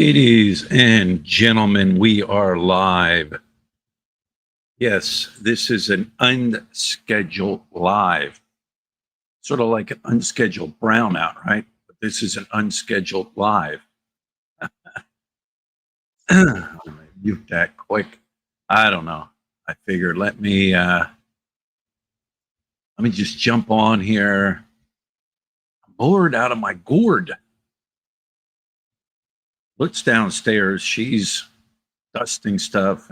Ladies and gentlemen, we are live. Yes, this is an unscheduled live, sort of like an unscheduled brownout, right? But this is an unscheduled live. I'm gonna mute that quick. I don't know. I figured let me just jump on here. I'm bored out of my gourd. Looks downstairs. She's dusting stuff,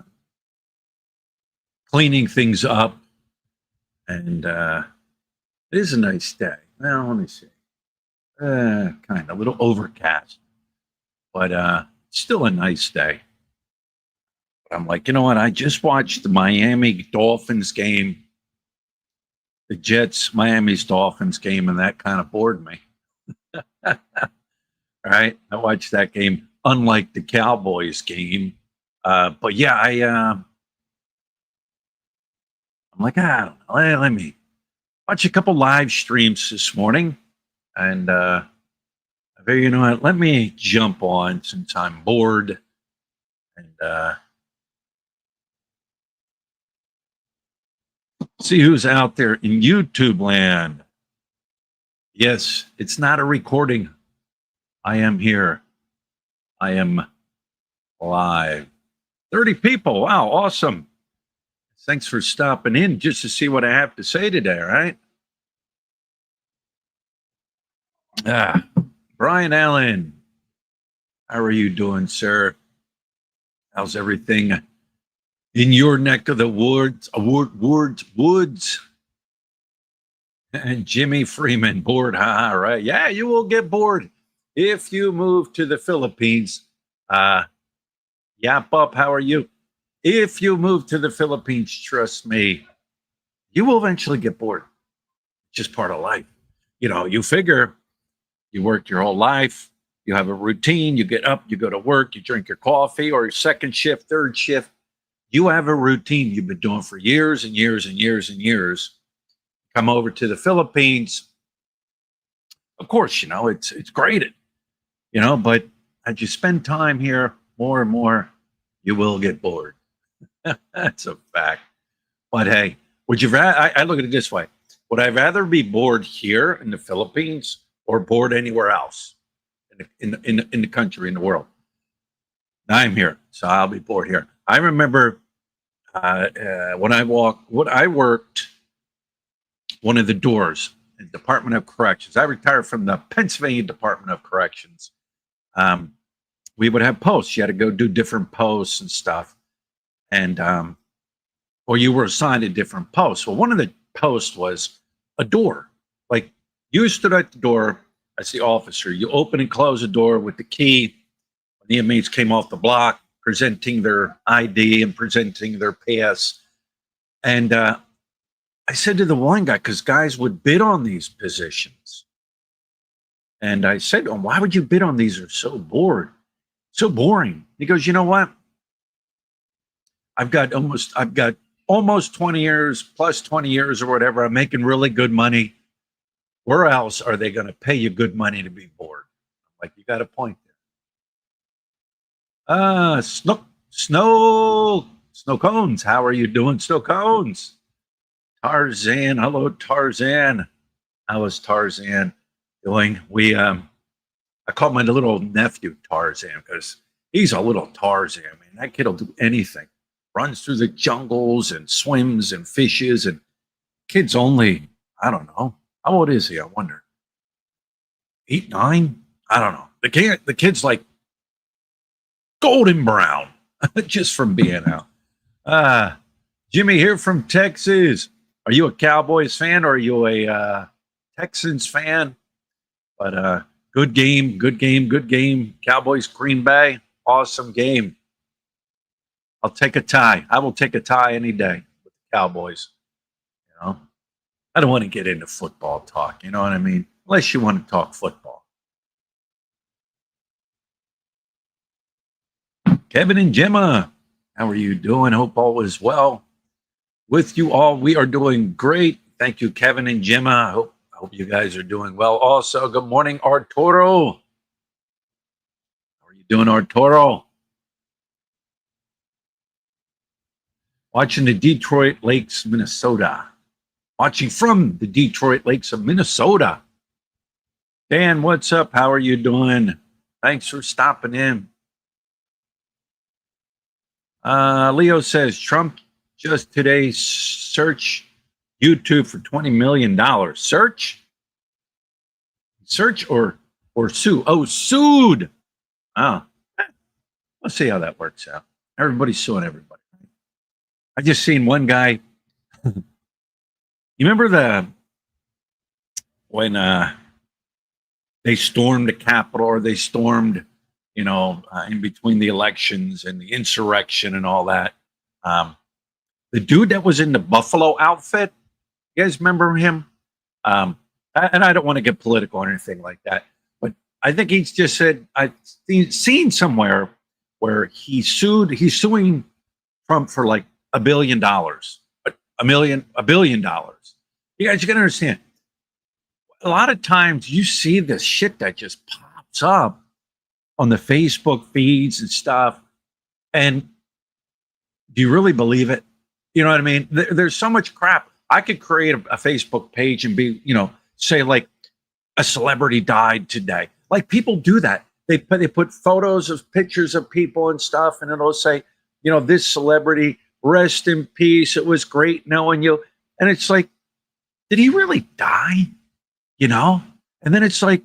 cleaning things up, and it is a nice day. Well, let me see. Kind of a little overcast, but still a nice day. But I'm like, you know what? I just watched the Miami Dolphins game, the Jets Miami's Dolphins game, and that kind of bored me. All right, I watched that game, unlike the Cowboys game. But yeah, I'm like, I don't know. Let me watch a couple live streams this morning, and I figure, you know what? Let me jump on since I'm bored, and see who's out there in YouTube land. Yes, it's not a recording. I am here. I am live. 30 people. Wow, awesome. Thanks for stopping in just to see what I have to say today, right? Brian Allen, how are you doing, sir? How's everything in your neck of the woods? Woods. And Jimmy Freeman, bored, right? Yeah, you will get bored if you move to the Philippines. Yap Up, how are you? If you move to the Philippines, trust me, you will eventually get bored. It's just part of life. You know, you figure you work your whole life, you have a routine, you get up, you go to work, you drink your coffee or your second shift, third shift. You have a routine you've been doing for years and years and years and years. Come over to the Philippines. Of course, you know, it's great, you know, but as you spend time here more and more, you will get bored. That's a fact. But hey, would you rather, I look at it this way. Would I rather be bored here in the Philippines or bored anywhere else in the country, in the world? I'm here, so I'll be bored here. I remember when I worked one of the doors in the Department of Corrections. I retired from the Pennsylvania Department of Corrections. We would have posts. You had to go do different posts and stuff. And, or you were assigned a different post. Well, one of the posts was a door. Like you stood at the door as the officer. You open and close the door with the key. When the inmates came off the block, presenting their ID and presenting their pass. And I said to the one guy, because guys would bid on these positions. And I said to him, why would you bid on these? They're so bored, so boring. He goes, you know what? I've got almost 20 years, plus 20 years or whatever. I'm making really good money. Where else are they going to pay you good money to be bored? Like, you got a point there. Snow Cones. How are you doing, Snow Cones? Tarzan. Hello, Tarzan. How is Tarzan doing? I call my little nephew Tarzan because he's a little Tarzan, man. That kid will do anything. Runs through the jungles and swims and fishes, and kid's only, I don't know. How old is he? I wonder. 8, 9? I don't know. The kid's like golden brown just from being out. Jimmy here from Texas. Are you a Cowboys fan or are you a Texans fan? But good game. Cowboys, Green Bay, awesome game. I'll take a tie. I will take a tie any day with the Cowboys. You know, I don't want to get into football talk. You know what I mean? Unless you want to talk football. Kevin and Gemma, how are you doing? Hope all is well with you all. We are doing great. Thank you, Kevin and Gemma. I hope you guys are doing well. Also, good morning, Arturo. How are you doing, Arturo? Watching the Detroit Lakes, Minnesota. Watching from the Detroit Lakes of Minnesota. Dan, what's up? How are you doing? Thanks for stopping in. Leo says Trump just today search YouTube for $20 million. Search or sue? Oh, sued. Oh, let's see how that works out. Everybody's suing everybody. I just seen one guy. You remember when they stormed the Capitol, or they stormed, in between the elections and the insurrection and all that. The dude that was in the Buffalo outfit, you guys remember him? And I don't want to get political or anything like that, but I think he's just said, I've seen somewhere where he's suing Trump for like $1 billion, $1 billion. You guys, you gotta understand, a lot of times you see this shit that just pops up on the Facebook feeds and stuff, and do you really believe it? You know what I mean? There's so much crap. I could create a Facebook page and be, say like a celebrity died today. Like, people do that. They put photos of pictures of people and stuff, and it'll say, this celebrity, rest in peace. It was great knowing you. And it's like, did he really die? And then it's like,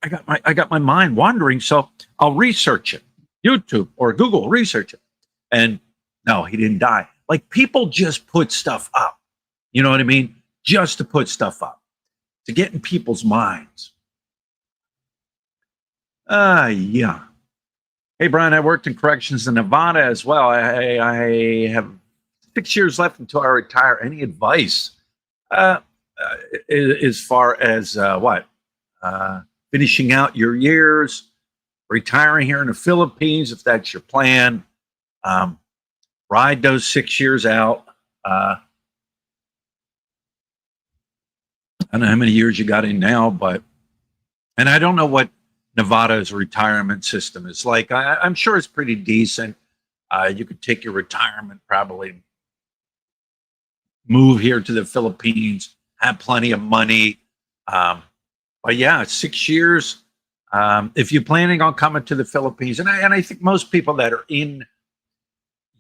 I got my mind wandering, so I'll research it, YouTube or Google, research it, and no, he didn't die. Like, people just put stuff up, you know what I mean? Just to put stuff up, to get in people's minds. Yeah. Hey, Brian, I worked in corrections in Nevada as well. I have 6 years left until I retire. Any advice as far as what? Finishing out your years, retiring here in the Philippines, if that's your plan. Ride those 6 years out. I don't know how many years you got in now, and I don't know what Nevada's retirement system is like. I'm sure it's pretty decent. You could take your retirement, probably move here to the Philippines, have plenty of money. But yeah, 6 years. If you're planning on coming to the Philippines, and I think most people that are in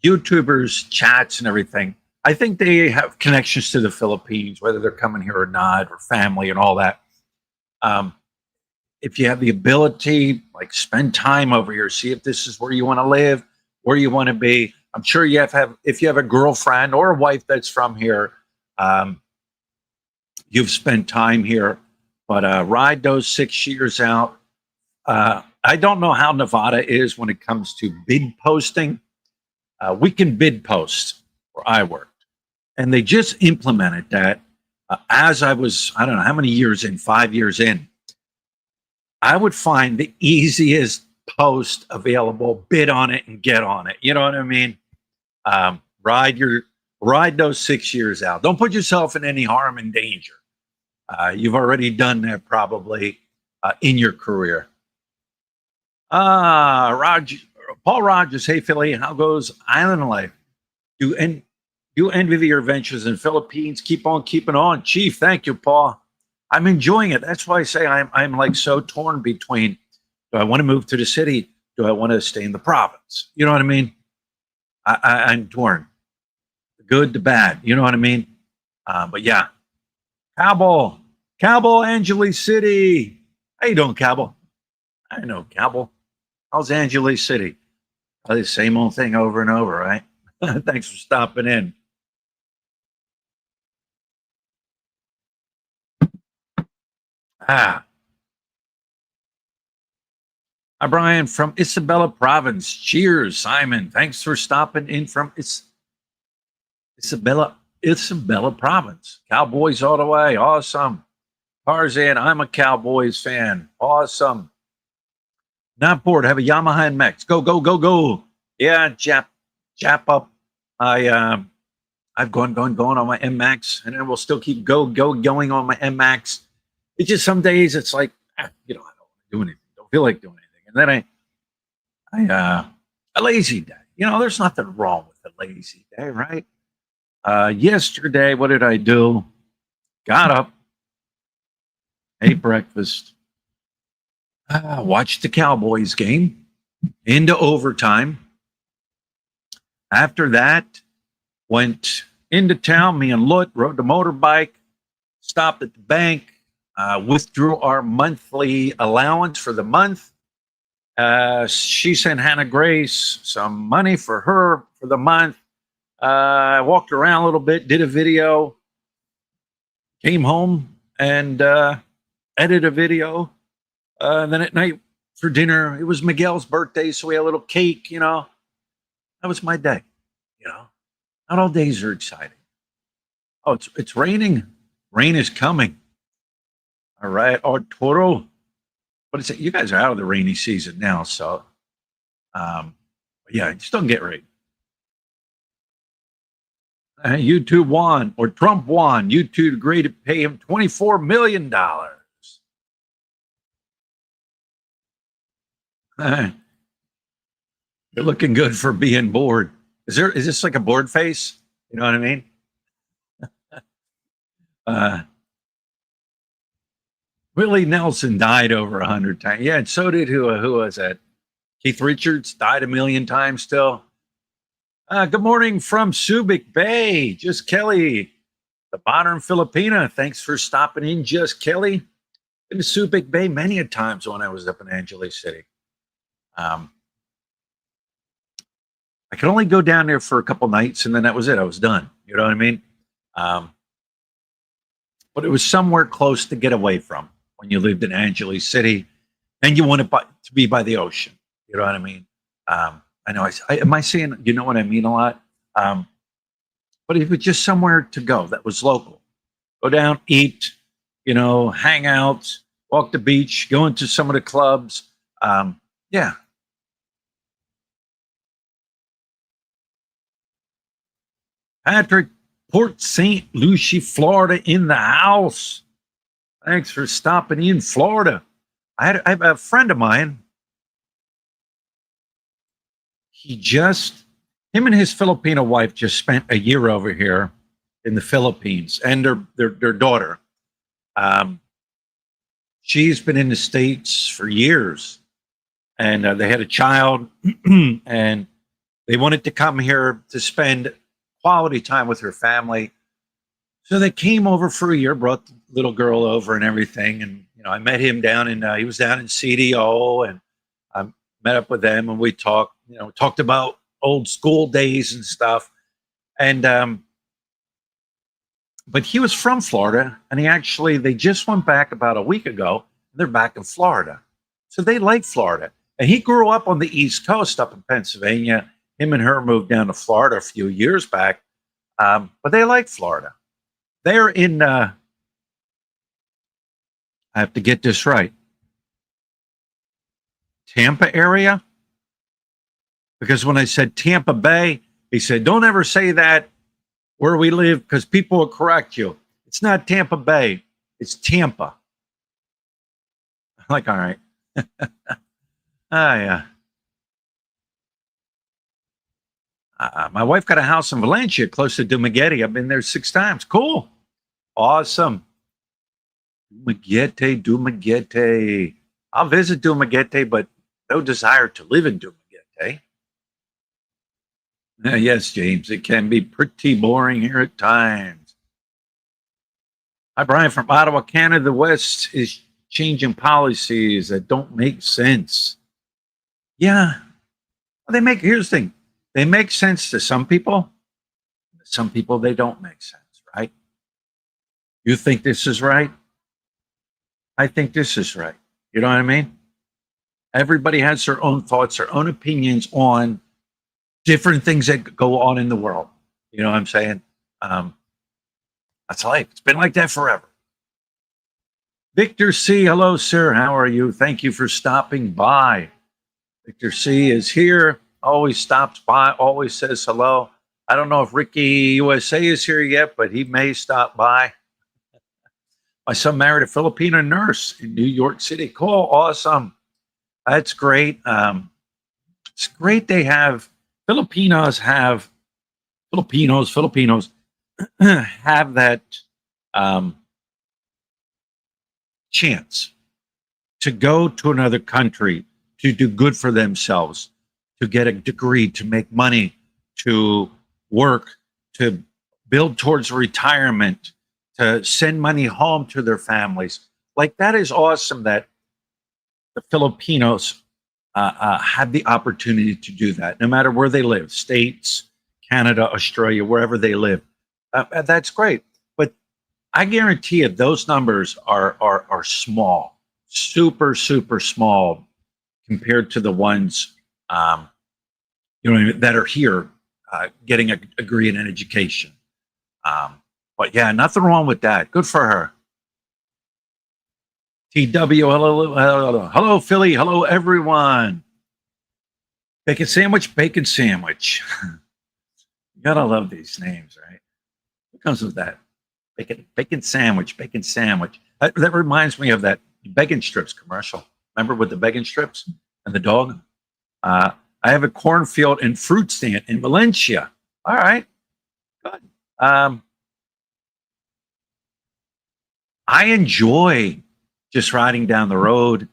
YouTubers chats and everything, I think they have connections to the Philippines, whether they're coming here or not, or family and all that. If you have the ability, like, spend time over here, see if this is where you want to live, where you want to be. I'm sure you if you have a girlfriend or a wife that's from here, you've spent time here. But ride those 6 years out. I don't know how Nevada is when it comes to bid posting. We can bid post where I worked, and they just implemented that as I was, I don't know how many years in, 5 years in. I would find the easiest post available, bid on it, and get on it. You know what I mean? Ride those 6 years out. Don't put yourself in any harm and danger. You've already done that probably in your career. Paul Rogers, hey Philly, how goes island life? You envy your adventures in Philippines. Keep on keeping on, Chief. Thank you, Paul. I'm enjoying it. That's why I say I'm like so torn between, do I want to move to the city? Do I want to stay in the province? You know what I mean? I'm torn. The good, the bad. You know what I mean? But yeah. Cabell, Angeles City. How you doing, Cabell? I know, Cabell. How's Angeles City? The same old thing over and over, right? Thanks for stopping in. Hi, Brian from Isabela Province. Cheers, Simon. Thanks for stopping in from Isabela Province. Cowboys all the way. Awesome. Tarzan, I'm a Cowboys fan. Awesome. Not bored. Have a Yamaha NMAX. Go, go, go, go. Yeah, Jap up. I've gone on my NMAX, and I will still keep going on my NMAX. It's just some days it's like, I don't want to do anything. Don't feel like doing anything. And then A lazy day. There's nothing wrong with a lazy day, right? Yesterday, what did I do? Got up, ate breakfast, watched the Cowboys game into overtime. After that, went into town. Me and Lut rode the motorbike, stopped at the bank, withdrew our monthly allowance for the month. She sent Hannah Grace some money for her for the month. I walked around a little bit, did a video, came home and edited a video. Then at night for dinner, it was Miguel's birthday, so we had a little cake. That was my day. Not all days are exciting. Oh, it's raining. Rain is coming. All right, Arturo. What is it? You guys are out of the rainy season now, so yeah, just don't get rain. YouTube won, or Trump won. YouTube agreed to pay him $24 million. You're looking good for being bored. Is this like a bored face? You know what I mean? Willie Nelson died over 100 times. Yeah, and so did who was that? Keith Richards died a million times still. Good morning from Subic Bay. Just Kelly, the modern Filipina. Thanks for stopping in, Just Kelly. Been to Subic Bay many a times when I was up in Angeles City. I could only go down there for a couple nights, and then that was it. I was done. You know what I mean? But it was somewhere close to get away from when you lived in Angeles City, and you wanted to be by the ocean. You know what I mean? I know. Am I saying, you know what I mean a lot? But it was just somewhere to go that was local. Go down, eat, hang out, walk the beach, go into some of the clubs. Yeah. Patrick, Port St. Lucie, Florida, in the house. Thanks for stopping in, Florida. I have a friend of mine. Him and his Filipino wife just spent a year over here in the Philippines, and their daughter. She's been in the States for years, and they had a child, and they wanted to come here to spend quality time with her family. So they came over for a year, brought the little girl over and everything. And, I met him he was down in CDO, and I met up with them, and we talked about old school days and stuff. And, but he was from Florida, and they just went back about a week ago, and they're back in Florida. So they like Florida. And he grew up on the East Coast up in Pennsylvania. Him and her moved down to Florida a few years back. But they like Florida. They're in, I have to get this right, Tampa area? Because when I said Tampa Bay, he said, don't ever say that where we live because people will correct you. It's not Tampa Bay, it's Tampa. I'm like, all right. Yeah. My wife got a house in Valencia close to Dumaguete. I've been there 6 times. Cool. Awesome. Dumaguete. I'll visit Dumaguete, but no desire to live in Dumaguete. Yes, James, it can be pretty boring here at times. Hi, Brian from Ottawa, Canada. The West is changing policies that don't make sense. Yeah. Here's the thing. They make sense to some people. Some people, they don't make sense, right? You think this is right? I think this is right. You know what I mean? Everybody has their own thoughts, their own opinions on different things that go on in the world. You know what I'm saying? That's life. It's been like that forever. Victor C. Hello, sir. How are you? Thank you for stopping by. Victor C. is here. Always stops by, always says hello. I don't know if Ricky USA is here yet, but he may stop by. My son married a Filipino nurse in New York City. Cool, awesome. That's great. It's great they have Filipinos have Filipinos have that um, chance to go to another country to do good for themselves, to get a degree, to make money, to work, to build towards retirement, to send money home to their families. Like that is awesome that the Filipinos have the opportunity to do that, no matter where they live, States, Canada, Australia, wherever they live. That's great. But I guarantee you those numbers are small, super small compared to the ones that are here getting a degree in an education. But yeah, nothing wrong with that. Good for her. TW, hello, Philly, hello, everyone. Bacon sandwich, bacon sandwich. You gotta love these names, right? What comes with that? Bacon sandwich, bacon sandwich. That reminds me of that bacon strips commercial. Remember with the bacon strips and the dog? I have a cornfield and fruit stand in Valencia. All right, good. I enjoy just riding down the road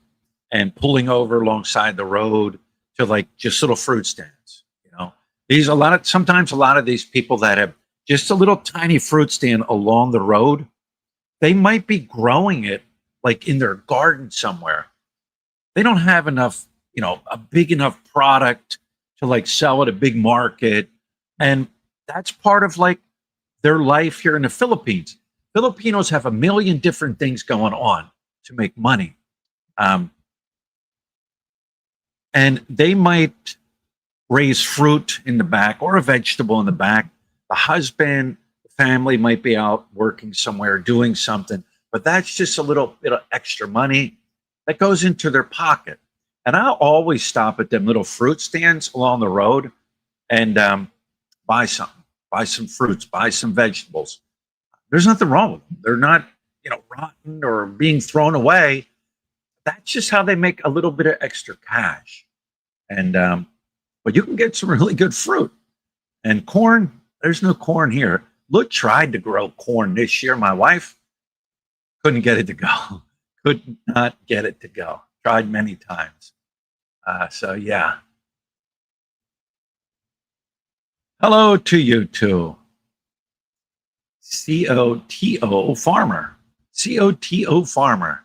and pulling over alongside the road to like just little fruit stands. Sometimes a lot of these people that have just a little tiny fruit stand along the road, they might be growing it like in their garden somewhere. They don't have enough, a big enough product to like sell at a big market. And that's part of like their life here in the Philippines. Filipinos have a million different things going on to make money. And they might raise fruit in the back or a vegetable in the back. The husband, the family might be out working somewhere, doing something, but that's just a little bit of extra money that goes into their pocket. And I'll always stop at them little fruit stands along the road and buy something, buy some fruits, buy some vegetables. There's nothing wrong with them. They're not, rotten or being thrown away. That's just how they make a little bit of extra cash. And but you can get some really good fruit. And corn, there's no corn here. Look, tried to grow corn this year. My wife couldn't get it to go. Could not get it to go. Tried many times. So yeah. Hello to you too. COTO Farmer. COTO Farmer.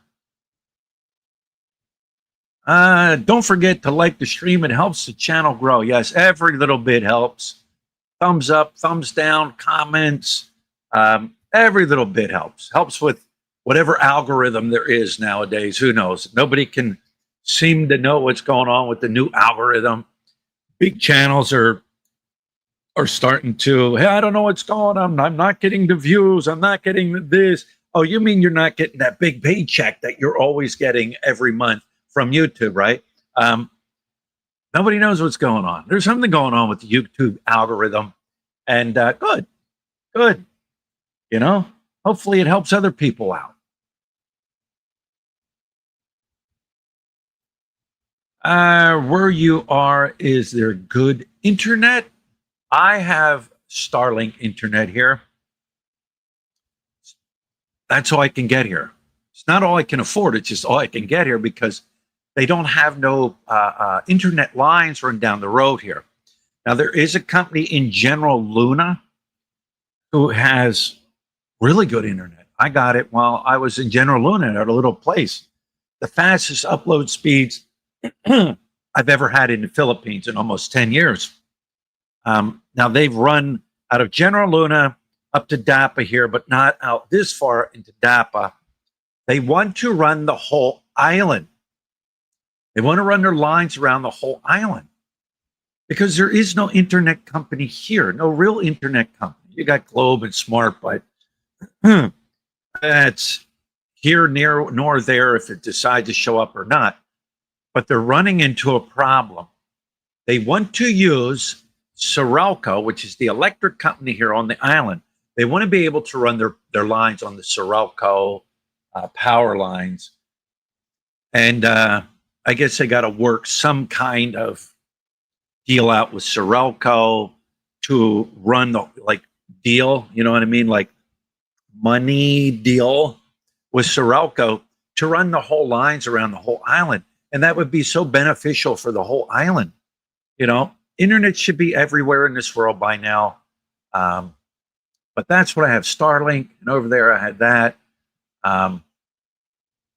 Don't forget to like the stream. It helps the channel grow. Yes, every little bit helps. Thumbs up, thumbs down, comments. Every little bit helps. Helps with whatever algorithm there is nowadays. Who knows? Nobody can seem to know what's going on with the new algorithm. Big channels are starting to, hey, I don't know what's going on. I'm not getting the views. I'm not getting this. Oh, you mean you're not getting that big paycheck that you're always getting every month from YouTube, right? Nobody knows what's going on. There's something going on with the YouTube algorithm. And good. Hopefully it helps other people out. Where you are, is there good internet? I have Starlink internet here. That's all I can get here. It's not all I can afford. It's just all I can get here because they don't have no internet lines run down the road here. Now, there is a company in General Luna who has really good internet. I got it while I was in General Luna at a little place. The fastest upload speeds I've ever had in the Philippines in almost 10 years. Now, they've run out of General Luna up to Dapa here, but not out this far into Dapa. They want to run the whole island. They want to run their lines around the whole island because there is no internet company here, no real internet company. You got Globe and Smart, but that's here, near, nor there if it decides to show up or not. But they're running into a problem. They want to use Sorelco, which is the electric company here on the island. They want to be able to run their lines on the Sorelco power lines. And I guess they got to work some kind of deal out with Sirocco to run the like deal, you know what I mean? Like money deal with Sirocco to run the whole lines around the whole island. And that would be so beneficial for the whole island. You know, internet should be everywhere in this world by now. Um, but that's what I have, Starlink, and over there I had that. Um,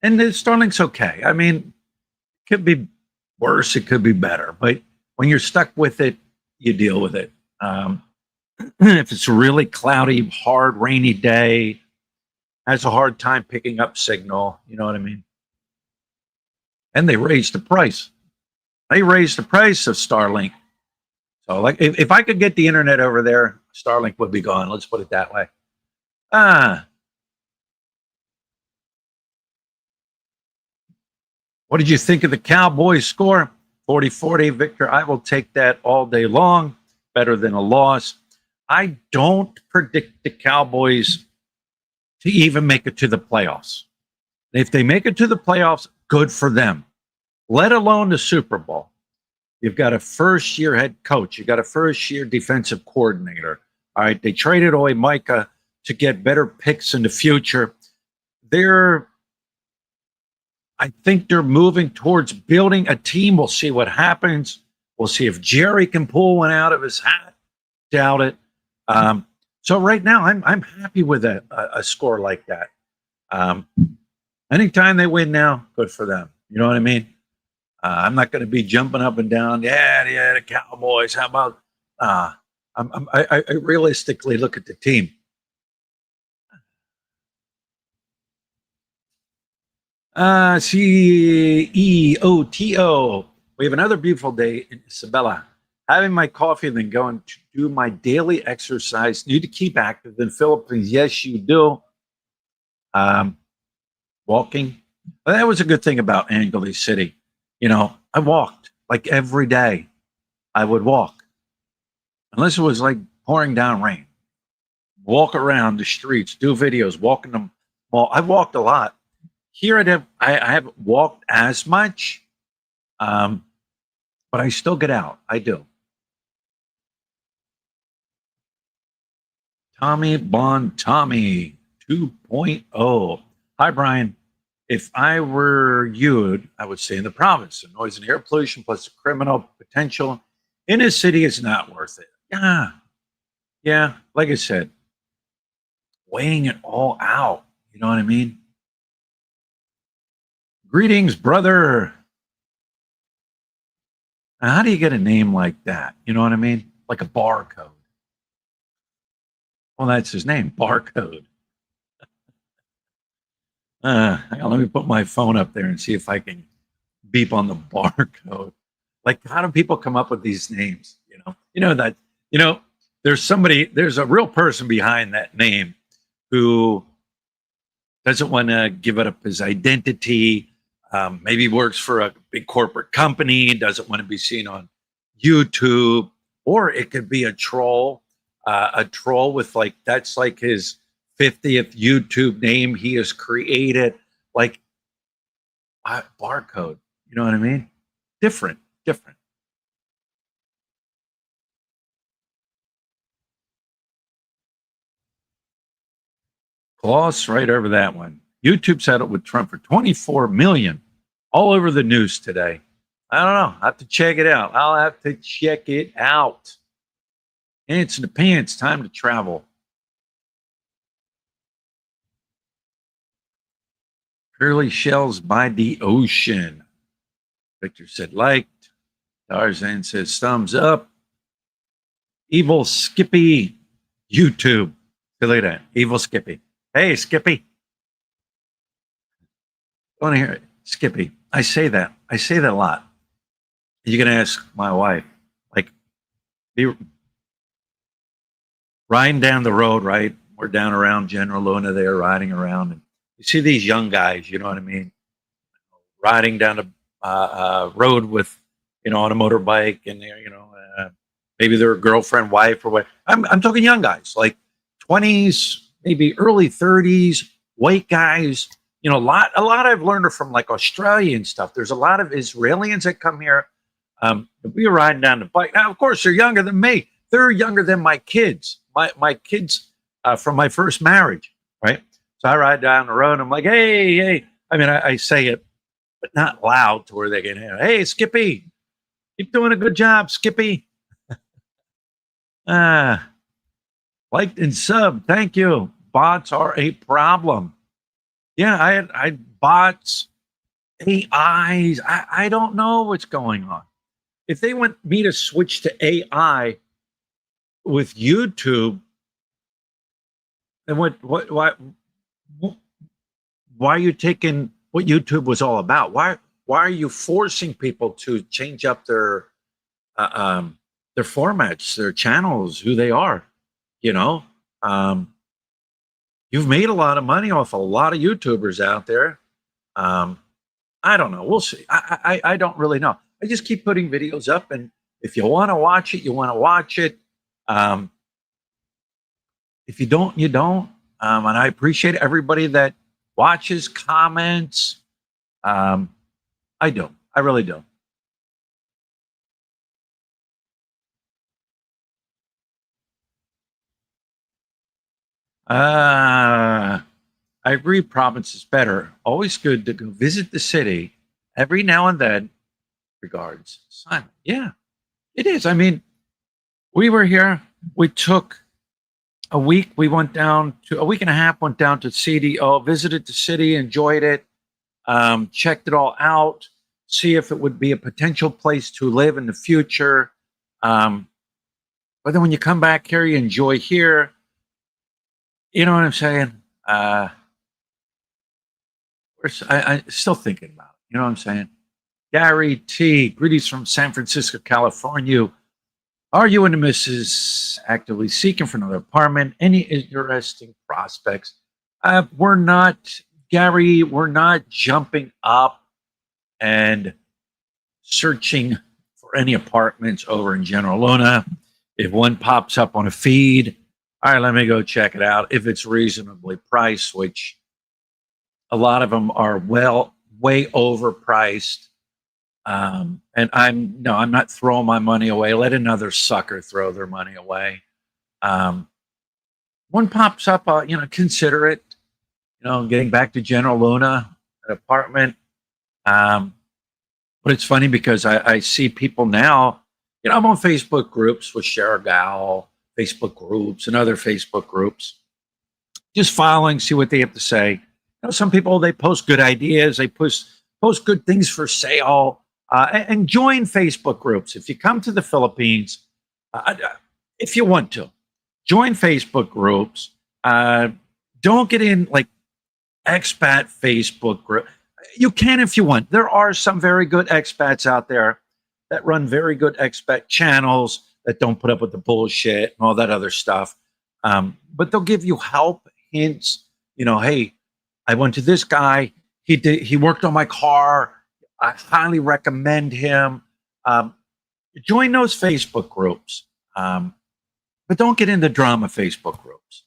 and the Starlink's okay. I mean, it could be worse, it could be better, but when you're stuck with it, you deal with it. If it's a really cloudy, hard, rainy day, has a hard time picking up signal. You know what I mean? And they raised the price. They raised the price of Starlink. So, like, if I could get the internet over there, Starlink would be gone. Let's put it that way. Ah, what did you think of the Cowboys score? 40-40, Victor. I will take that all day long. Better than a loss. I don't predict the Cowboys to even make it to the playoffs. If they make it to the playoffs, good for them, let alone the Super Bowl. You've got a first-year head coach. You've got a first-year defensive coordinator. All right, they traded away Micah to get better picks in the future. I think they're moving towards building a team. We'll see what happens. We'll see if Jerry can pull one out of his hat. Doubt it. So right now, I'm happy with a score like that. Anytime they win now, good for them. You know what I mean? I'm not going to be jumping up and down. Yeah, the Cowboys. How about? I realistically look at the team. CEOTO. We have another beautiful day in Isabella. Having my coffee and then going to do my daily exercise. Need to keep active in Philippines. Yes, you do. Walking. Well, that was a good thing about Angeles City. You know, I walked like every day. I would walk. Unless it was like pouring down rain. Walk around the streets, do videos, walk in the mall. I walked a lot. Here I haven't walked as much, but I still get out. I do. Tommy Bond Tommy 2.0. Hi, Brian. If I were you, I would stay in the province. The noise and air pollution plus the criminal potential in a city is not worth it. Yeah. Like I said, weighing it all out. You know what I mean? Greetings, brother. Now, how do you get a name like that? You know what I mean? Like a barcode. Well, that's his name, barcode. Hang on, let me put my phone up there and see if I can beep on the barcode. Like, how do people come up with these names? There's a real person behind that name who doesn't want to give up his identity. Maybe works for a big corporate company, doesn't want to be seen on YouTube, or it could be a troll with that's like his 50th YouTube name he has created, like barcode. You know what I mean? Different. Gloss right over that one. YouTube settled with Trump for 24 million, all over the news today. I don't know. I have to check it out. I'll have to check it out. Ants in the pants. Time to travel. Pearly shells by the ocean. Victor said liked. Tarzan says thumbs up. Evil Skippy YouTube. Look at that. Evil Skippy. Hey, Skippy. I want to hear it. Skippy. I say that a lot. You're going to ask my wife, like, be riding down the road, right? We're down around General Luna there, riding around. And you see these young guys, you know what I mean? Riding down the road with, on a motorbike, and maybe their girlfriend, wife, or what. I'm talking young guys, like 20s, maybe early 30s, white guys. A lot I've learned are from like Australia and stuff. There's a lot of Israelis that come here. We were riding down the bike. Now, of course, they're younger than me. They're younger than my kids. My kids from my first marriage, right? So I ride down the road. And I'm like, hey, hey. I mean, I say it, but not loud to where they can hear. Hey, Skippy, keep doing a good job, Skippy. Ah, liked and sub. Thank you. Bots are a problem. Yeah, I had bots, AIs. I don't know what's going on. If they want me to switch to AI with YouTube, then why are you taking what YouTube was all about? Why are you forcing people to change up their formats, their channels, who they are? You know, you've made a lot of money off a lot of YouTubers out there. I don't know. We'll see. I don't really know. I just keep putting videos up, and if you want to watch it, you want to watch it. If you don't, you don't. And I appreciate everybody that watches, comments. I do. I really do. I agree. Province is better. Always good to go visit the city every now and then. Regards, Simon. Yeah, it is. I mean, we were here. We took a week. We went down to a week and a half. Went down to CDO, visited the city, enjoyed it, checked it all out, see if it would be a potential place to live in the future. But then when you come back here, you enjoy here. You know what I'm saying? I still thinking about it. You know what I'm saying? Gary T. Greetings from San Francisco, California. Are you and the missus actively seeking for another apartment? Any interesting prospects? We're not, Gary, we're not jumping up and searching for any apartments over in General Luna. If one pops up on a feed, all right, let me go check it out. If it's reasonably priced, which a lot of them are way overpriced. And I'm not throwing my money away. Let another sucker throw their money away. One pops up, consider it. Getting back to General Luna, an apartment. But it's funny because I see people now. I'm on Facebook groups with Sherigal, Facebook groups, and other Facebook groups. Just following, see what they have to say. Some people, they post good ideas. They post good things for sale. And join Facebook groups. If you come to the Philippines, if you want to, join Facebook groups. Don't get in like expat Facebook group. You can if you want. There are some very good expats out there that run very good expat channels that don't put up with the bullshit and all that other stuff. But they'll give you help, hints. Hey, I went to this guy. He worked on my car. I highly recommend him. Join those Facebook groups, but don't get into drama Facebook groups.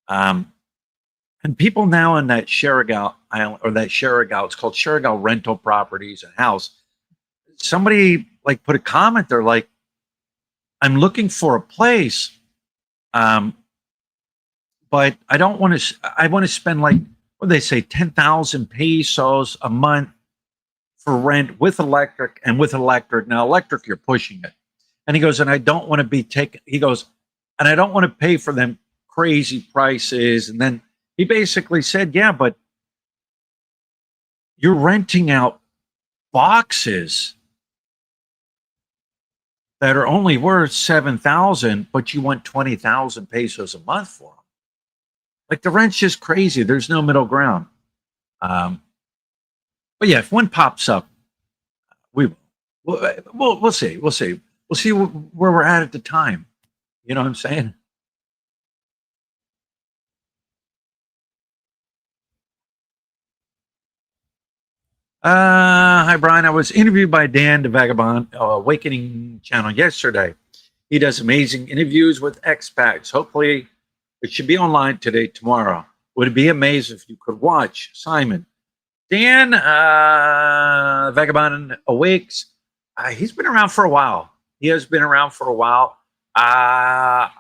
And people now in that Sherigal Island or that Sherigal, it's called Sherigal Rental Properties and House. Somebody like put a comment there like, I'm looking for a place, but I don't want to. I want to spend like what do they say, 10,000 pesos a month for rent with electric and with electric. Now, electric, you're pushing it. And he goes, and I don't want to be taken. He goes, and I don't want to pay for them crazy prices. And then he basically said, yeah, but you're renting out boxes that are only worth 7,000, but you want 20,000 pesos a month for them. Like the rent's just crazy. There's no middle ground. But yeah, if one pops up, we'll see. We'll see. We'll see where we're at the time. You know what I'm saying? Hi, Brian. I was interviewed by Dan, the Vagabond Awakening channel yesterday. He does amazing interviews with expats. Hopefully, it should be online today, tomorrow. Would it be amazing if you could watch Simon? Dan, Vagabond Awakes. He's been around for a while. He has been around for a while. I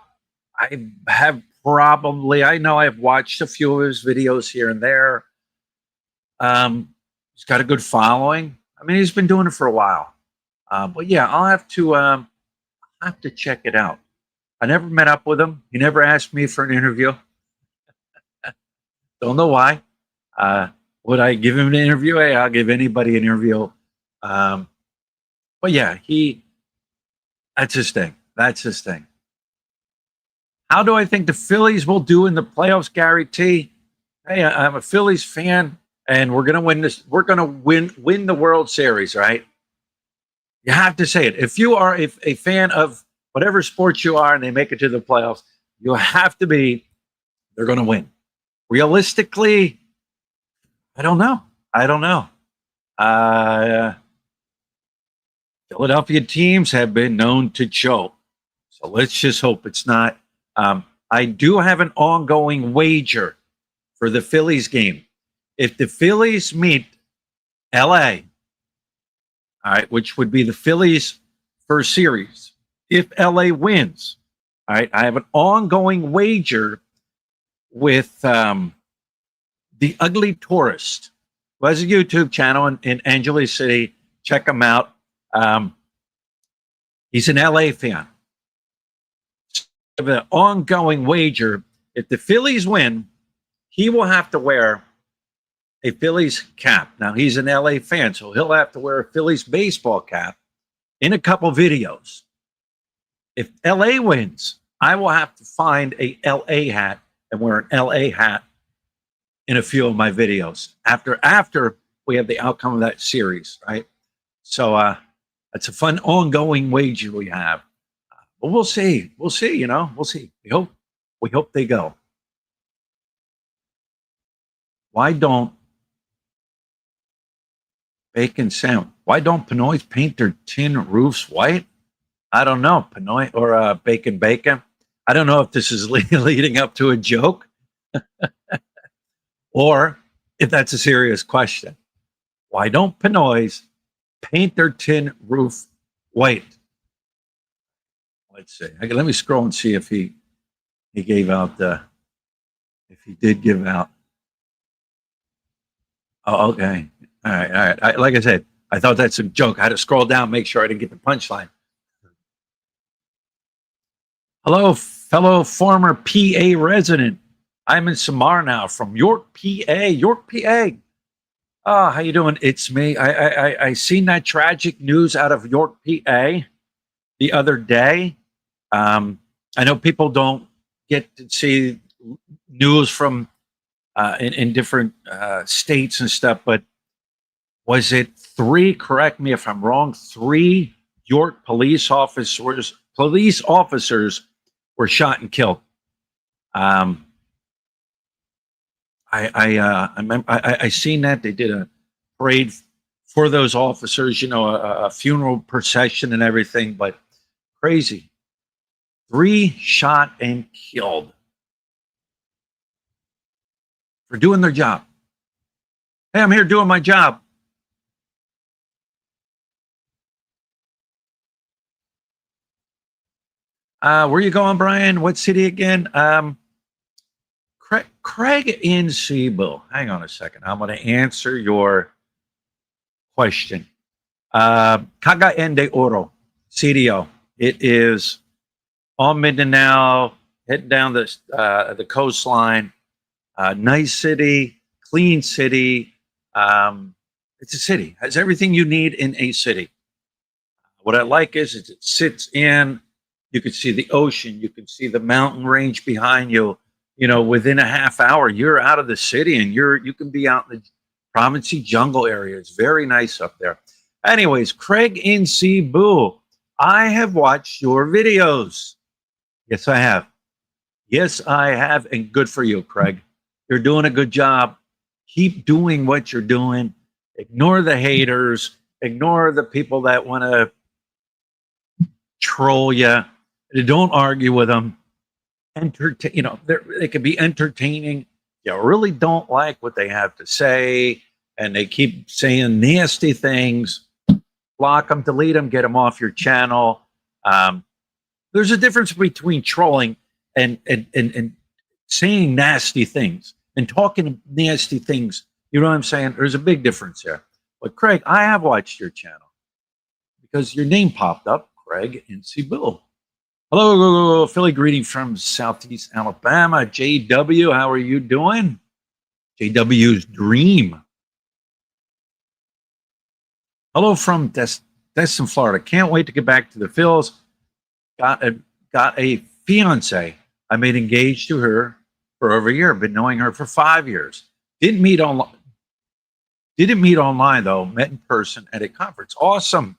have probably, I know I've watched a few of his videos here and there. He's got a good following. I mean, he's been doing it for a while. But yeah, I'll have to check it out. I never met up with him. He never asked me for an interview. Don't know why. Would I give him an interview? Hey, I'll give anybody an interview. But yeah, that's his thing. That's his thing. How do I think the Phillies will do in the playoffs, Gary T? Hey, I'm a Phillies fan, and we're gonna win this. We're gonna win the World Series, right? You have to say it. If you are a fan of whatever sport you are, and they make it to the playoffs, you have to be. They're gonna win. Realistically, I don't know. I don't know. Philadelphia teams have been known to choke. So let's just hope it's not. I do have an ongoing wager for the Phillies game. If the Phillies meet LA, all right, which would be the Phillies' first series, if LA wins, all right, I have an ongoing wager with the Ugly Tourist, who has a YouTube channel in Angeles City. Check him out. He's an LA fan. An ongoing wager. If the Phillies win, he will have to wear a Phillies cap. Now, he's an LA fan, so he'll have to wear a Phillies baseball cap in a couple videos. If LA wins, I will have to find a LA hat and wear an LA hat in a few of my videos after we have the outcome of that series, right? So it's a fun ongoing wager we have. But we'll see. We'll see, you know. We'll see. We hope they go. Why don't Bacon Sound? Why don't Pinoy's paint their tin roofs white? I don't know. Pinoy or Bacon. I don't know if this is leading up to a joke or if that's a serious question. Why don't Pinoy's paint their tin roof white? Let's see. Let me scroll and see if he gave out if he did give out. Oh, okay. All right. Like I said, I thought that's a joke. I had to scroll down, make sure I didn't get the punchline. Hello, fellow former PA resident. I'm in Samar now from York, PA. York, PA. Oh, how you doing? It's me. I seen that tragic news out of York, PA the other day. I know people don't get to see news from in different states and stuff, but was it 3? Correct me if I'm wrong. 3 York police officers were shot and killed. I remember I seen that they did a parade for those officers. You know, a funeral procession and everything, but crazy. 3 shot and killed for doing their job. Hey, I'm here doing my job. Where are you going, Brian? What city again? Craig in Cebu. Hang on a second. I'm going to answer your question. Cagayan de Oro, CDO. It is on Mindanao, heading down the coastline. Nice city, clean city. It's a city. Has everything you need in a city. What I like is it sits in. You can see the ocean. You can see the mountain range behind you. You know, within a half hour, you're out of the city and you can be out in the Provincey jungle area. It's very nice up there. Anyways, Craig in Cebu, I have watched your videos. Yes, I have. Yes, I have. And good for you, Craig. You're doing a good job. Keep doing what you're doing. Ignore the haters. Ignore the people that want to troll you. Don't argue with them. You know, they can be entertaining. You really don't like what they have to say, and they keep saying nasty things. block them, delete them, get them off your channel. Um, there's a difference between trolling and saying nasty things and talking nasty things. You know what I'm saying? There's a big difference there. But Craig, I have watched your channel because your name popped up, Craig in Cebu. Hello, Philly greeting from Southeast Alabama. JW, how are you doing? JW's dream. Hello from Destin, Florida. Can't wait to get back to the Phils. Got a fiance. I made engaged to her for over a year. Been knowing her for 5 years. Didn't meet online though. Met in person at a conference. Awesome.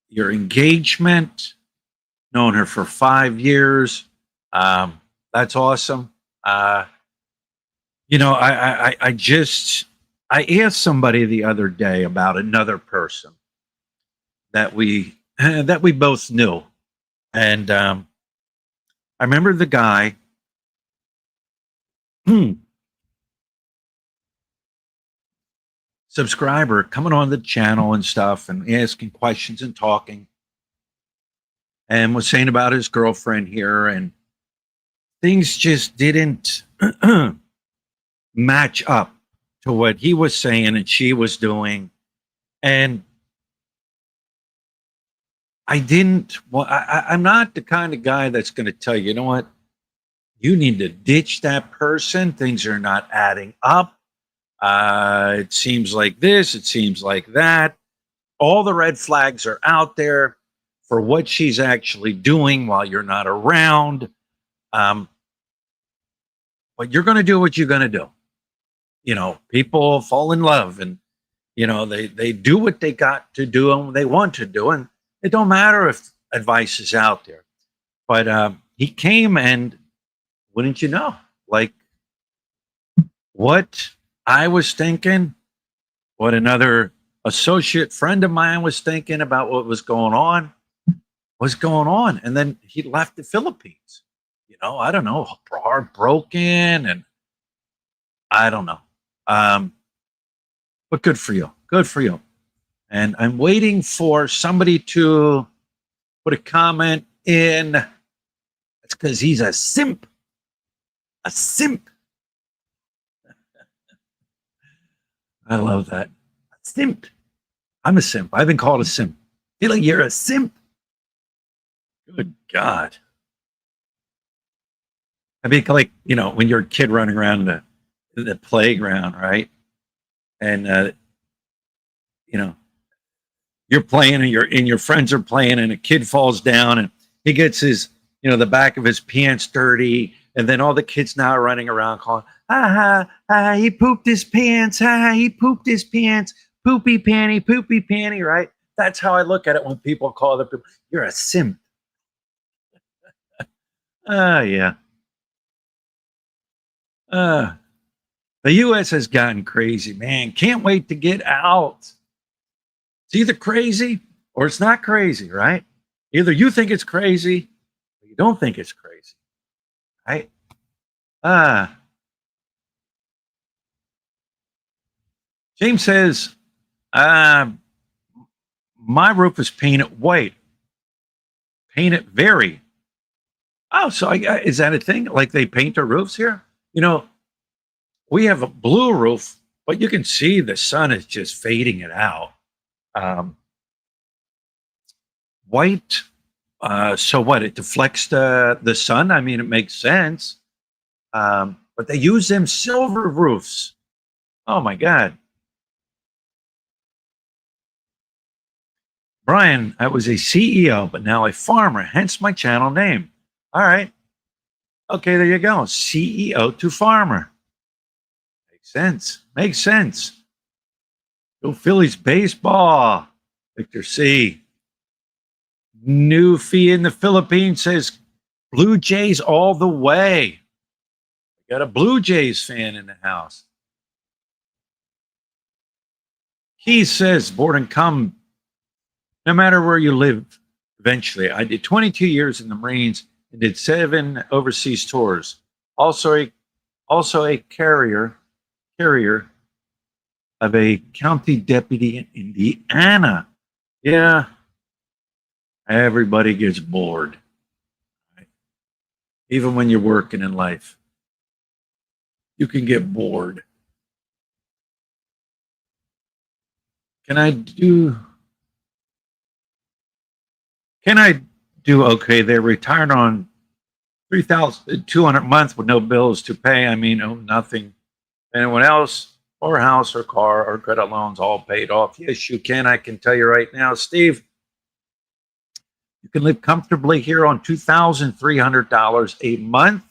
Your engagement. Known her for 5 years. That's awesome. You know, I asked somebody the other day about another person that we both knew, and I remember the guy. Subscriber coming on the channel and stuff and asking questions and talking, and was saying about his girlfriend here, and things just didn't match up to what he was saying and she was doing. And I'm not the kind of guy that's going to tell you, you know what, you need to ditch that person. Things are not adding up. It seems like this, it seems like that. All the red flags are out there for what she's actually doing while you're not around. But you're going to do what you're going to do. You know, people fall in love, and, you know, they do what they got to do and they want to do. And it don't matter if advice is out there. But he came, and wouldn't you know, like what I was thinking, what another associate friend of mine was thinking about what was going on. And then he left the Philippines. You know, I don't know, heartbroken, and I don't know. But good for you. Good for you. And I'm waiting for somebody to put a comment in. It's because he's a simp. A simp. I love that. A simp. I'm a simp. I've been called a simp. You're like, you're a simp. Good God. I mean, like, you know, when you're a kid running around the playground, right? And you know, you're playing, and your friends are playing, and a kid falls down, and he gets his, you know, the back of his pants dirty, and then all the kids now are running around calling, he pooped his pants, he pooped his pants, poopy panty, right? That's how I look at it when people call other people, you're a simp. Yeah. The U.S. has gotten crazy, man. Can't wait to get out. It's either crazy or it's not crazy, right? Either you think it's crazy or you don't think it's crazy, right? James says, my roof is painted white. Painted very. Oh, so is that a thing? Like they paint their roofs here? You know, we have a blue roof, but you can see the sun is just fading it out. White, so what? It deflects the sun. I mean, it makes sense. But they use them silver roofs. Oh my God. Brian, I was a CEO, but now a farmer, hence my channel name. All right. Okay, there you go. CEO to farmer. Makes sense. Makes sense. Go Phillies baseball. Victor C. New fee in the Philippines says Blue Jays all the way. Got a Blue Jays fan in the house. He says, board and come, no matter where you live, eventually. I did 22 years in the Marines and did 7 overseas tours. Also a carrier. of a county deputy in Indiana. Yeah, everybody gets bored, right? Even when you're working in life, you can get bored. Can I do? Can I do okay? They're retired on 3,200 a month with no bills to pay. I mean, oh, nothing. Anyone else? Or house or car or credit loans all paid off? Yes, you can. I can tell you right now, Steve, you can live comfortably here on $2,300 a month.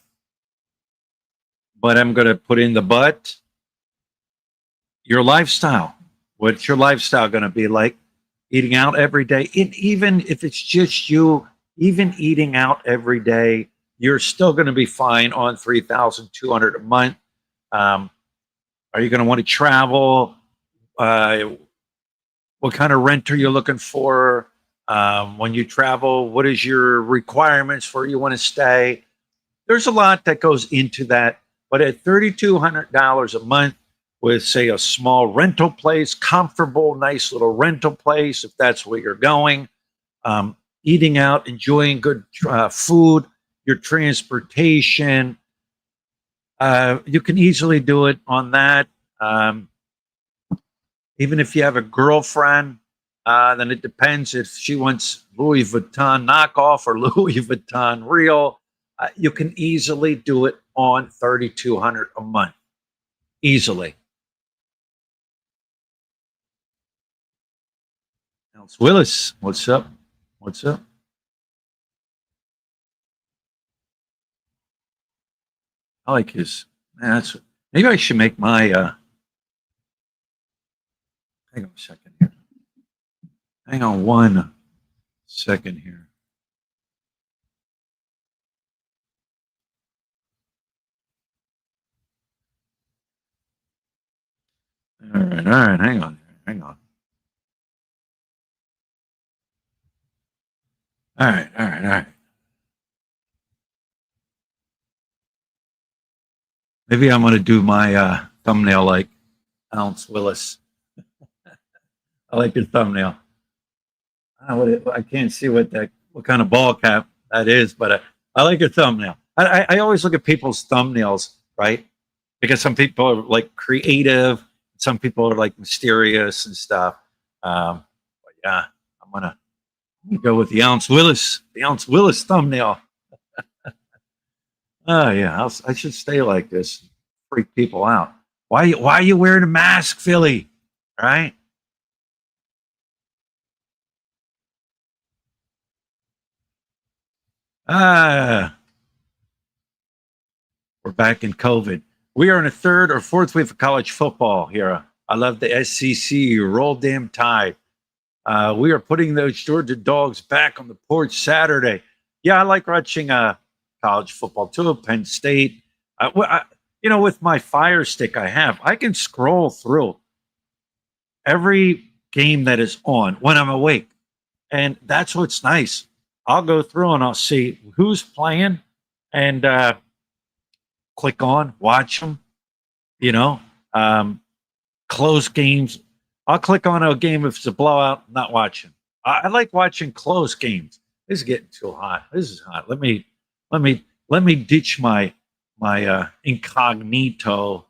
But I'm going to put in the but. Your lifestyle. What's your lifestyle going to be like? Eating out every day. And even if it's just you, even eating out every day, you're still going to be fine on 3,200 a month. Are you going to want to travel? What kind of rent are you looking for? When you travel, what is your requirements for you want to stay? There's a lot that goes into that. But at $3,200 a month, with say a small rental place, comfortable, nice little rental place, if that's where you're going, eating out, enjoying good food, your transportation, you can easily do it on that. Even if you have a girlfriend, then it depends if she wants Louis Vuitton knockoff or Louis Vuitton real. You can easily do it on 3,200 a month, easily. Else Willis, what's up? What's up? I like his. Man, that's maybe I should make my. Hang on a second here. Hang on one second here. All right, all right. Hang on, hang on. All right, all right, all right. Maybe I'm going to do my thumbnail like Ounce Willis. I like your thumbnail. I can't see what kind of ball cap that is, but I like your thumbnail. I always look at people's thumbnails, right? Because some people are like creative, some people are like mysterious and stuff. But yeah, I'm gonna go with the Ounce Willis thumbnail. Oh yeah, I should stay like this, freak people out. Why are you wearing a mask, Philly? Right? Ah, we're back in COVID. We are in a third or fourth week of college football here. I love the SEC. Roll damn tide. We are putting those Georgia dogs back on the porch Saturday. Yeah, I like watching college football too. Penn State. With my Fire Stick I have, I can scroll through every game that is on when I'm awake, and that's what's nice. I'll go through and I'll see who's playing, and click on, watch them. You know, um, close games. I'll click on a game if it's a blowout. Not watching. I like watching close games. This is getting too hot. This is hot. Let me ditch my incognito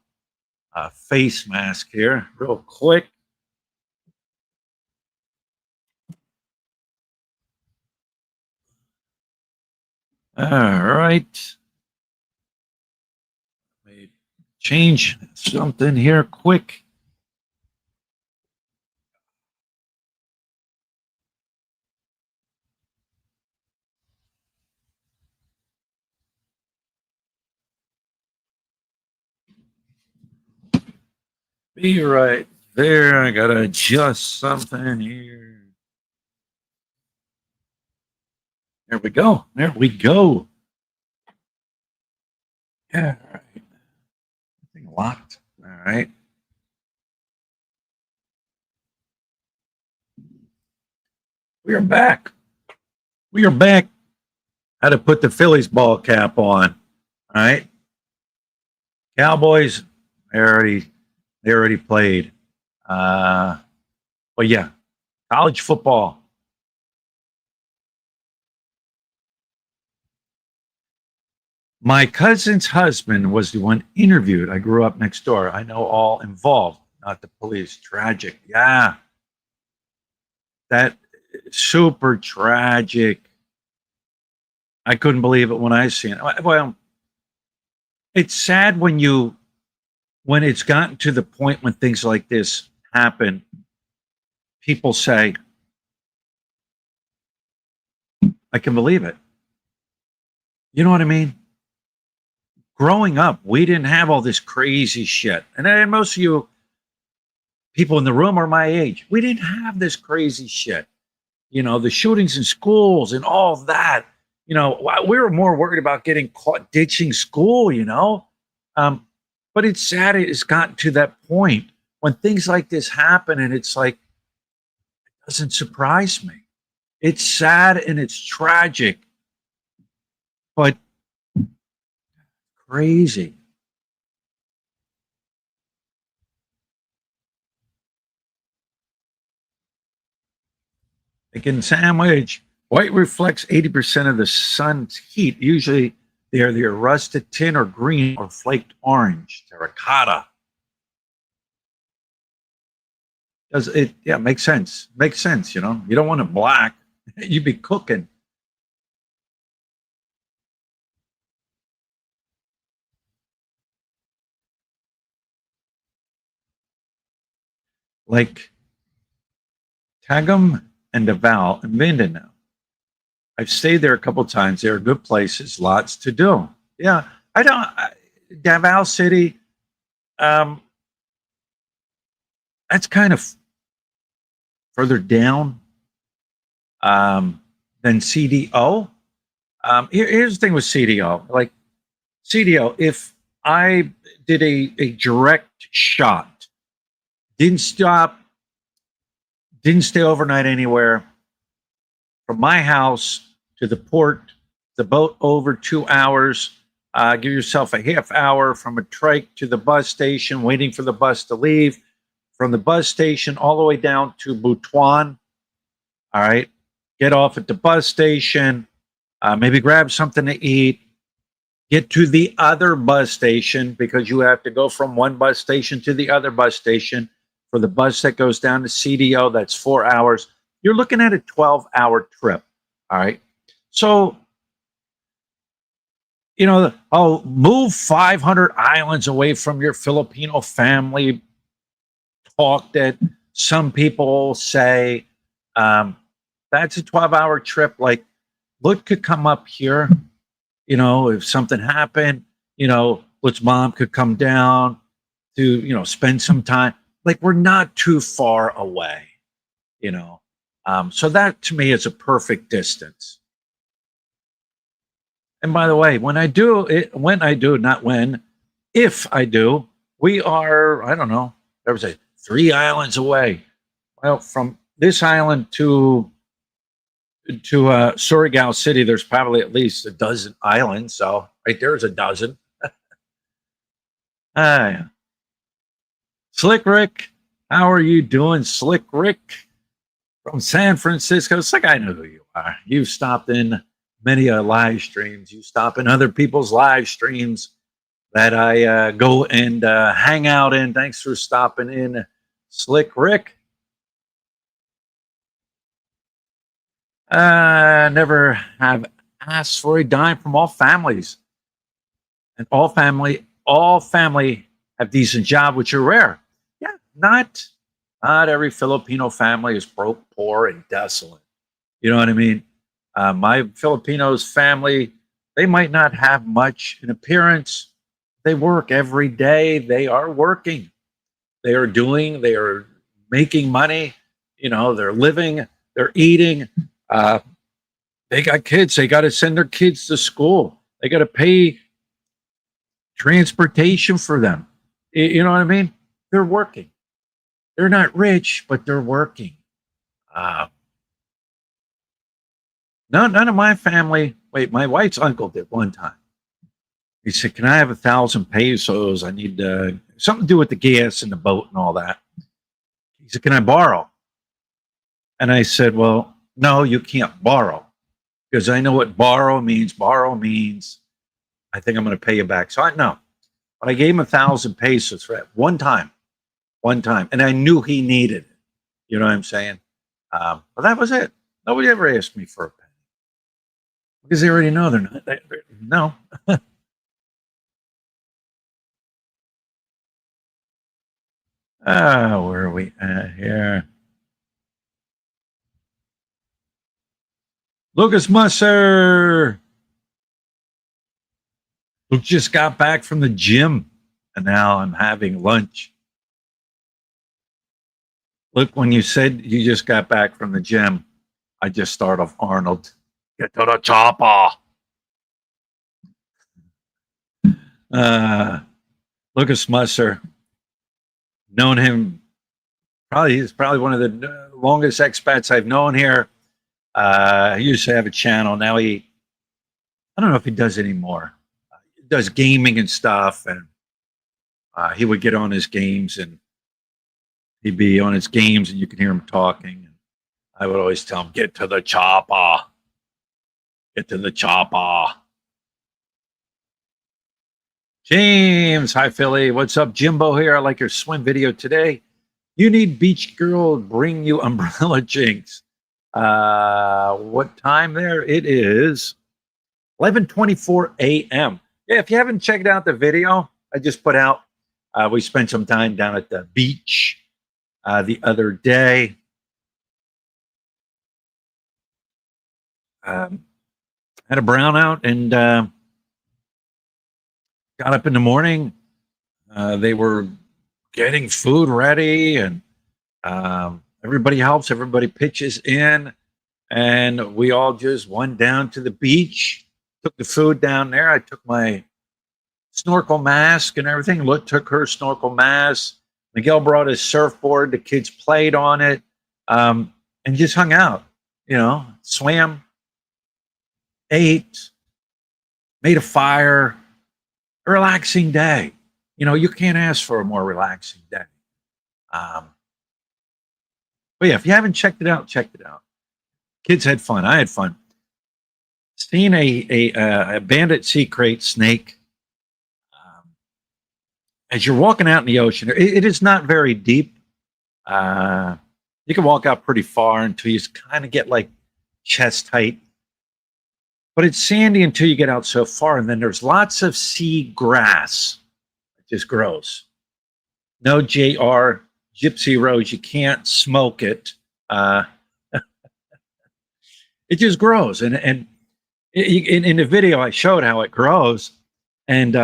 face mask here real quick. All right. Let me change something here quick. Be right there. I gotta adjust something here. There we go. There we go. Yeah. All right. Everything locked. All right. We are back. We are back. How to put the Phillies ball cap on. All right. Cowboys, they already played. Uh, but yeah, college football. My cousin's husband was the one interviewed. I grew up next door. I know all involved, not the police. Tragic. Yeah, that super tragic. I couldn't believe it when I seen it. Well, it's sad when it's gotten to the point when things like this happen. People say, "I can believe it." You know what I mean? Growing up, we didn't have all this crazy shit, and then most of you people in the room are my age. We didn't have this crazy shit. You know, the shootings in schools and all that. You know, we were more worried about getting caught ditching school, you know. Um, but it's sad it's gotten to that point when things like this happen, and it's like, it doesn't surprise me. It's sad and it's tragic, but crazy. Chicken sandwich. White reflects 80% of the sun's heat. Usually they're either rusted tin or green or flaked orange. Terracotta. Does it? Yeah, makes sense. Makes sense. You know, you don't want it black. You'd be cooking. Like Tagum and Davao and Mindanao. I've stayed there a couple times. There are good places, lots to do. Yeah, I don't. Davao City, um, that's kind of further down than CDO. Here's the thing with CDO. Like CDO, if I did a direct shot, didn't stop, didn't stay overnight anywhere, from my house to the port, the boat over 2 hours. Give yourself a half hour from a trike to the bus station, waiting for the bus to leave. From the bus station all the way down to Butuan. All right. Get off at the bus station, maybe grab something to eat, get to the other bus station because you have to go from one bus station to the other bus station. For the bus that goes down to CDO, that's 4 hours. You're looking at a 12-hour trip. All right. So, you know, I'll move 500 islands away from your Filipino family talk that some people say. That's a 12-hour trip. Like, what could come up here? You know, if something happened, you know, Luke's mom could come down to, you know, spend some time. Like, we're not too far away, you know. So that to me is a perfect distance. And by the way, when I do, not when, if I do, we are, I don't know, there was a 3 islands away. Well, from this island to Surigao City, there's probably at least a dozen islands. So right there's a dozen. Yeah. Slick Rick, how are you doing, Slick Rick from San Francisco? Slick, I know who you are. You've stopped in many live streams. You stop in other people's live streams that I go and hang out in. Thanks for stopping in, Slick Rick. Never have asked for a dime from all families, and all family have decent job, which are rare. Yeah, not every Filipino family is broke, poor, and desolate. You know what I mean? My Filipinos family, they might not have much in appearance. They work every day. They are working. They are making money. You know, they're living, they're eating. Uh, they got kids. They got to send their kids to school. They got to pay transportation for them. You know what I mean? They're working. They're not rich, but they're working. Uh, none of my family. Wait, my wife's uncle did one time. He said, "Can I have 1,000 pesos? I need something to do with the gas in the boat and all that." He said, can I borrow? And I said, well, no, you can't borrow because I know what borrow means. Borrow means I think I'm going to pay you back. So I know. But I gave him 1,000 pesos for that one time. And I knew he needed it. You know what I'm saying? But that was it. Nobody ever asked me for a penny because they already know they're not. No. Where are we at here? Lucas Musser. Luke just got back from the gym and now I'm having lunch. Look, when you said you just got back from the gym, I just started off Arnold. Get to the chopper. Lucas Musser, known him he's probably one of the longest expats I've known here. He used to have a channel. Now I don't know if he does anymore. He does gaming and stuff, and he would get on his games, and he'd be on his games, and you can hear him talking. And I would always tell him, "Get to the chopper. Get to the chopper." James, hi Philly. What's up, Jimbo here? I like your swim video today. You need beach girl bring you umbrella jinx. What time there? It is 11:24 a.m. Yeah, if you haven't checked out the video I just put out, we spent some time down at the beach the other day. Had a brownout and got up in the morning. They were getting food ready, and everybody helps. Everybody pitches in, and we all just went down to the beach. Took the food down there. I took my snorkel mask and everything. Look, took her snorkel mask. Miguel brought his surfboard. The kids played on it, and just hung out. You know, swam, ate, made a fire. A relaxing day. You know, you can't ask for a more relaxing day. But yeah, if you haven't checked it out, check it out. Kids had fun. I had fun. Seeing a bandit sea crate snake as you're walking out in the ocean. It is not very deep. You can walk out pretty far until you kind of get like chest height. But it's sandy until you get out so far, and then there's lots of sea grass. It just grows. No JR Gypsy Rose, you can't smoke it. It just grows, and in the video I showed how it grows, and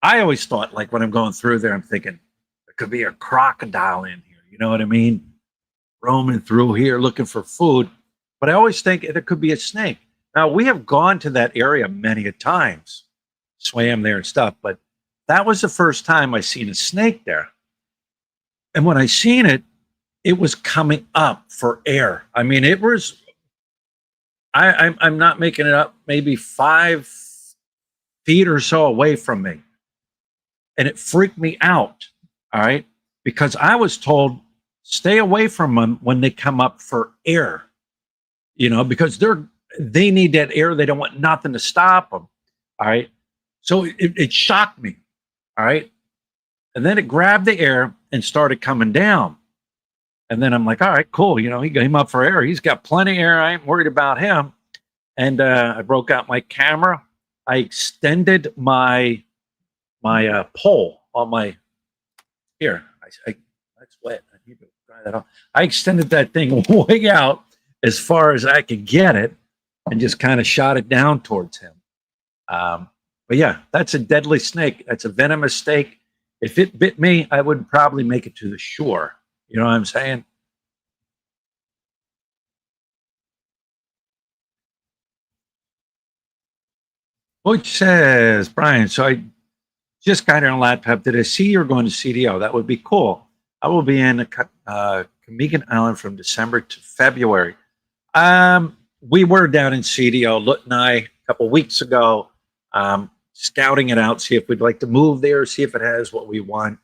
I always thought, like when I'm going through there, I'm thinking there could be a crocodile in here. You know what I mean? Roaming through here looking for food. But I always think there could be a snake. Now, we have gone to that area many a times, swam there and stuff, but that was the first time I seen a snake there. And when I seen it, it was coming up for air. I mean, it was, I'm not making it up, maybe 5 feet or so away from me. And it freaked me out, all right? Because I was told, stay away from them when they come up for air. You know, because they need that air. They don't want nothing to stop them. All right. So it shocked me. All right. And then it grabbed the air and started coming down. And then I'm like, all right, cool. You know, he came up for air. He's got plenty of air. I ain't worried about him. And I broke out my camera. I extended my pole on my here. That's wet. I need to dry that off. I extended that thing way out as far as I could get it, and just kind of shot it down towards him. But yeah, that's a deadly snake. That's a venomous snake. If it bit me, I would probably make it to the shore. You know what I'm saying? Which says, Brian, so I just got here on laptop. Did I see you're going to CDO? That would be cool. I will be in Camigan Island from December to February. We were down in CDO, Lut and I, a couple weeks ago, scouting it out, see if we'd like to move there, see if it has what we want.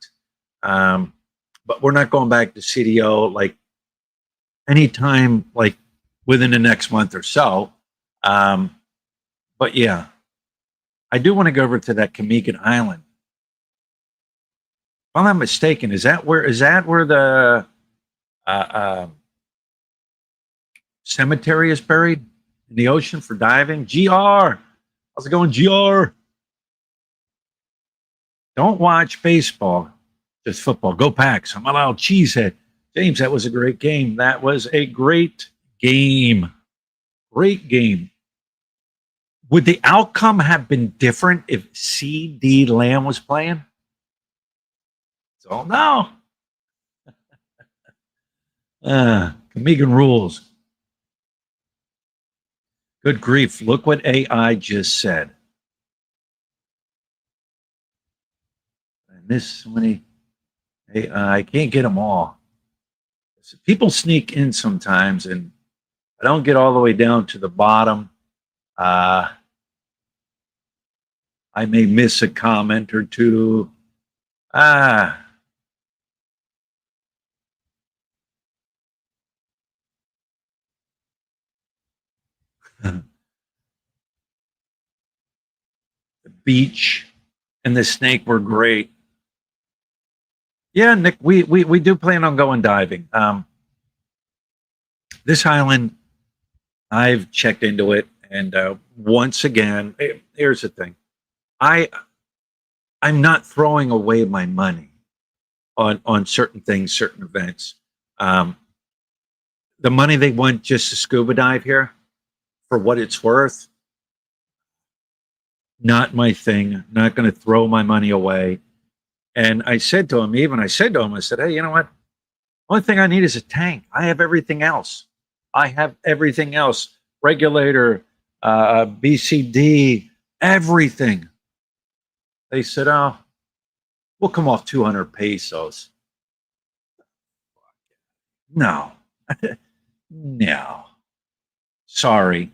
but we're not going back to CDO like anytime like within the next month or so. Um, but yeah, I do want to go over to that Kamigan Island. If I'm not mistaken, is that where the uh, uh, cemetery is buried in the ocean for diving? GR, how's it going, GR? Don't watch baseball, just football. Go Packs. I'm a loud cheesehead. James, that was a great game. That was a great game. Great game. Would the outcome have been different if CD Lamb was playing? So no. Kamigan rules. Good grief. Look what AI just said. And this so many AI, I can't get them all. People sneak in sometimes, and I don't get all the way down to the bottom. Uh, I may miss a comment or two. Ah, the beach and the snake were great. Yeah, Nick, we do plan on going diving. This island, I've checked into it, and once again, here's the thing: I I'm not throwing away my money on certain things, certain events. Um, the money they want just to scuba dive here, for what it's worth, not my thing. Not going to throw my money away. And I said to him, I said, hey, you know what? Only thing I need is a tank. I have everything else. I have everything else. Regulator, BCD, everything. They said, oh, we'll come off 200 pesos. No, no. Sorry.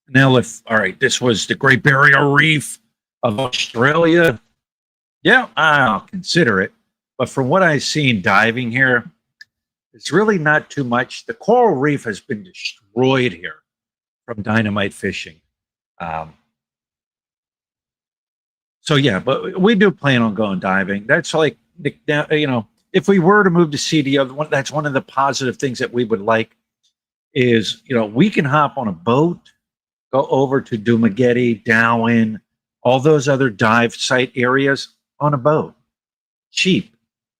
Now, if, all right, this was the Great Barrier Reef of Australia. Yeah, I'll consider it. But from what I've seen diving here, it's really not too much. The coral reef has been destroyed here from dynamite fishing. Um, so yeah, but we do plan on going diving. That's like, you know, if we were to move to CDO, that's one of the positive things that we would like is, you know, we can hop on a boat, go over to Dumaguete, Darwin, all those other dive site areas on a boat, cheap.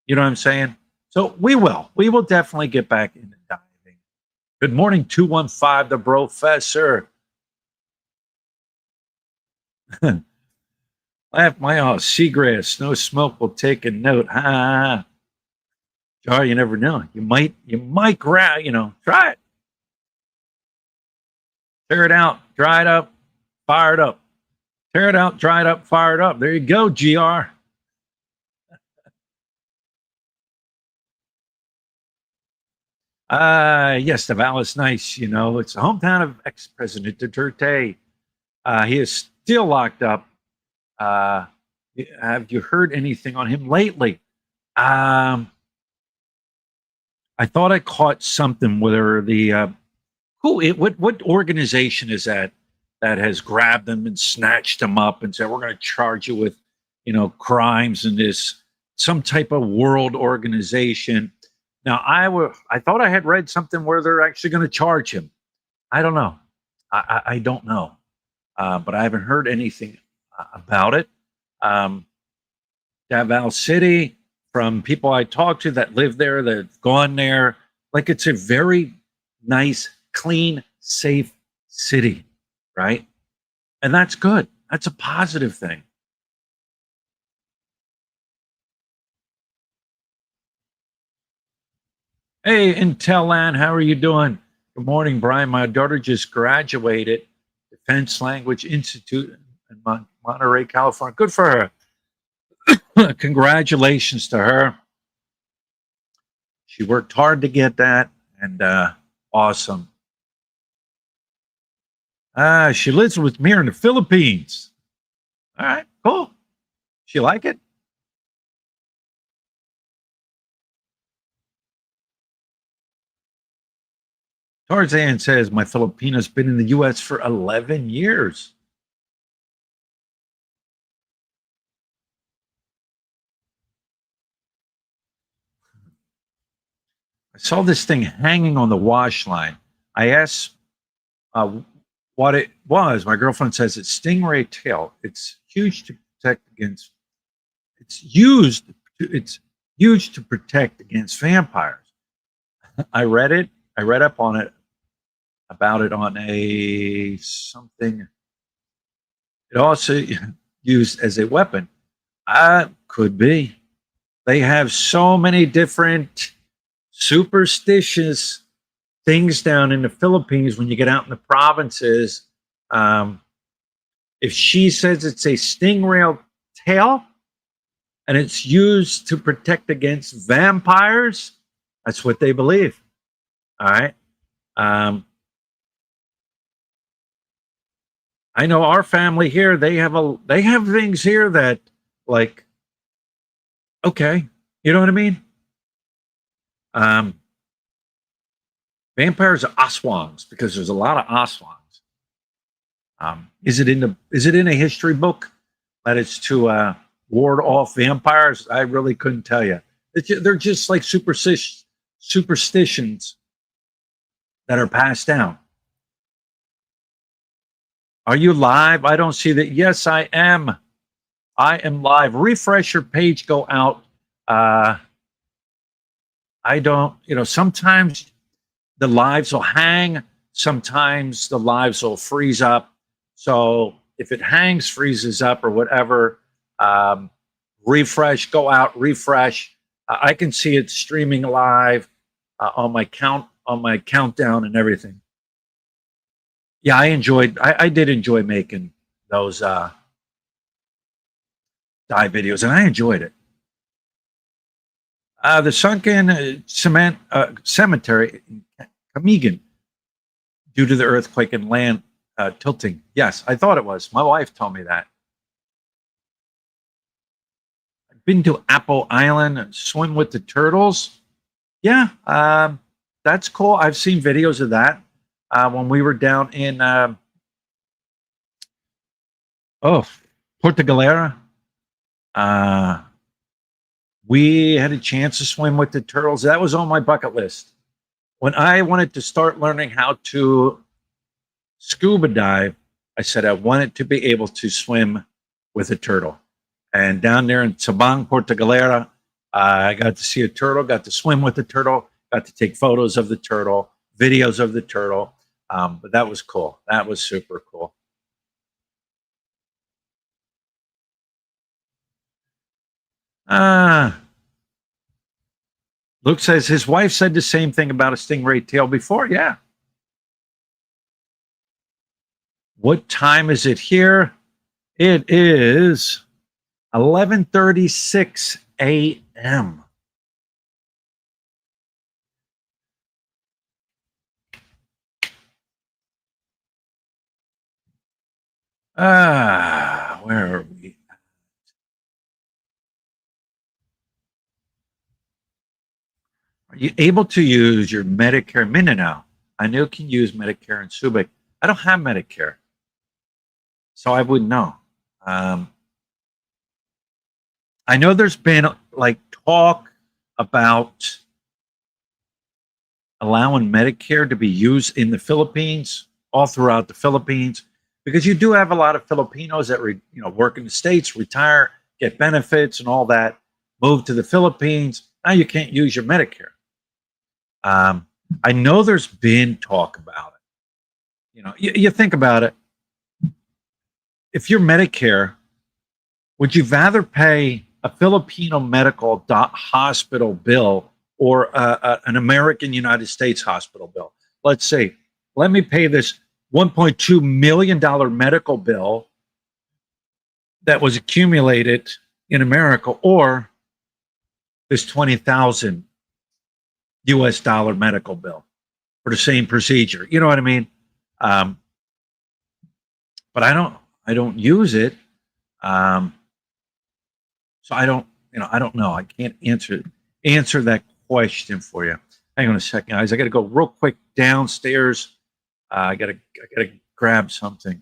You know what I'm saying? So we will definitely get back into diving. Good morning, 215, the professor. Laugh my off, seagrass, no smoke will take a note. Ha ha. Jar, you never know. You might grab, you know, try it. Tear it out, dry it up, fire it up. Tear it out, dry it up, fire it up. There you go, GR. Yes, the Val is nice. You know, it's the hometown of ex-President Duterte. He is still locked up. Uh, have you heard anything on him lately? Um, I thought I caught something where what organization is that that has grabbed him and snatched him up and said we're going to charge you with, you know, crimes in this some type of world organization. Now I thought I had read something where they're actually going to charge him. I don't know. I don't know, but I haven't heard anything about it. Um, Davao City, from people I talk to that live there, that've gone there, like it's a very nice, clean, safe city, right? And that's good. That's a positive thing. Hey, Intel Land, how are you doing? Good morning, Brian. My daughter just graduated Defense Language Institute in Monterey, California. Good for her. Congratulations to her. She worked hard to get that, and awesome. She lives with me here in the Philippines. All right, cool. She like it? Tarzan says my Filipino's been in the U.S. for 11 years. I saw this thing hanging on the wash line. I asked uh, what it was. My girlfriend says it's stingray tail. It's huge to protect against. It's used. It's used to protect against vampires. I read it. I read up on it about it on a something. It also used as a weapon. Could be. They have so many different superstitious things down in the Philippines when you get out in the provinces. Um, if she says it's a stingray tail and it's used to protect against vampires, that's what they believe. All right. Um, I know our family here, they have things here that like, okay, you know what I mean? Um, vampires are aswangs because there's a lot of aswangs. Is it in a history book that it's to ward off vampires? I really couldn't tell you. They're just like superstitions that are passed down. Are you live? I don't see that. Yes, I am. I am live. Refresh your page. Go out. I don't. Sometimes the lives will hang. Sometimes the lives will freeze up. So if it hangs, freezes up, or whatever, refresh, go out, refresh. I can see it streaming live on my countdown and everything. Yeah, I did enjoy making those dive videos, and I enjoyed it. The sunken cement cemetery in Camigan due to the earthquake and land tilting. Yes, I thought it was. My wife told me that. I've been to Apple Island and swim with the turtles. Yeah, that's cool. I've seen videos of that when we were down in Porto Galera. Uh, we had a chance to swim with the turtles. That was on my bucket list. When I wanted to start learning how to scuba dive, I said I wanted to be able to swim with a turtle. And down there in Sabang, Porto Galera, I got to see a turtle, got to swim with the turtle, got to take photos of the turtle, videos of the turtle. But that was cool. That was super cool. Luke says his wife said the same thing about a stingray tail before. Yeah. What time is it here? It is 11:36 a.m. Where are we? Are you able to use your Medicare Mindanao? I know you can use Medicare in Subic. I don't have Medicare, so I wouldn't know. Um, I know there's been like talk about allowing Medicare to be used in the Philippines, all throughout the Philippines, because you do have a lot of Filipinos that work in the States, retire, get benefits, and all that, move to the Philippines. Now you can't use your Medicare. I know there's been talk about it. You think about it. If you're Medicare, would you rather pay a Filipino medical hospital bill or an American United States hospital bill? Let's say, let me pay this $1.2 million medical bill that was accumulated in America, or this 20,000 US dollar medical bill for the same procedure. You know what I mean? But I don't use it. So I don't know. I can't answer that question for you. Hang on a second, guys. I got to go real quick downstairs. I gotta grab something.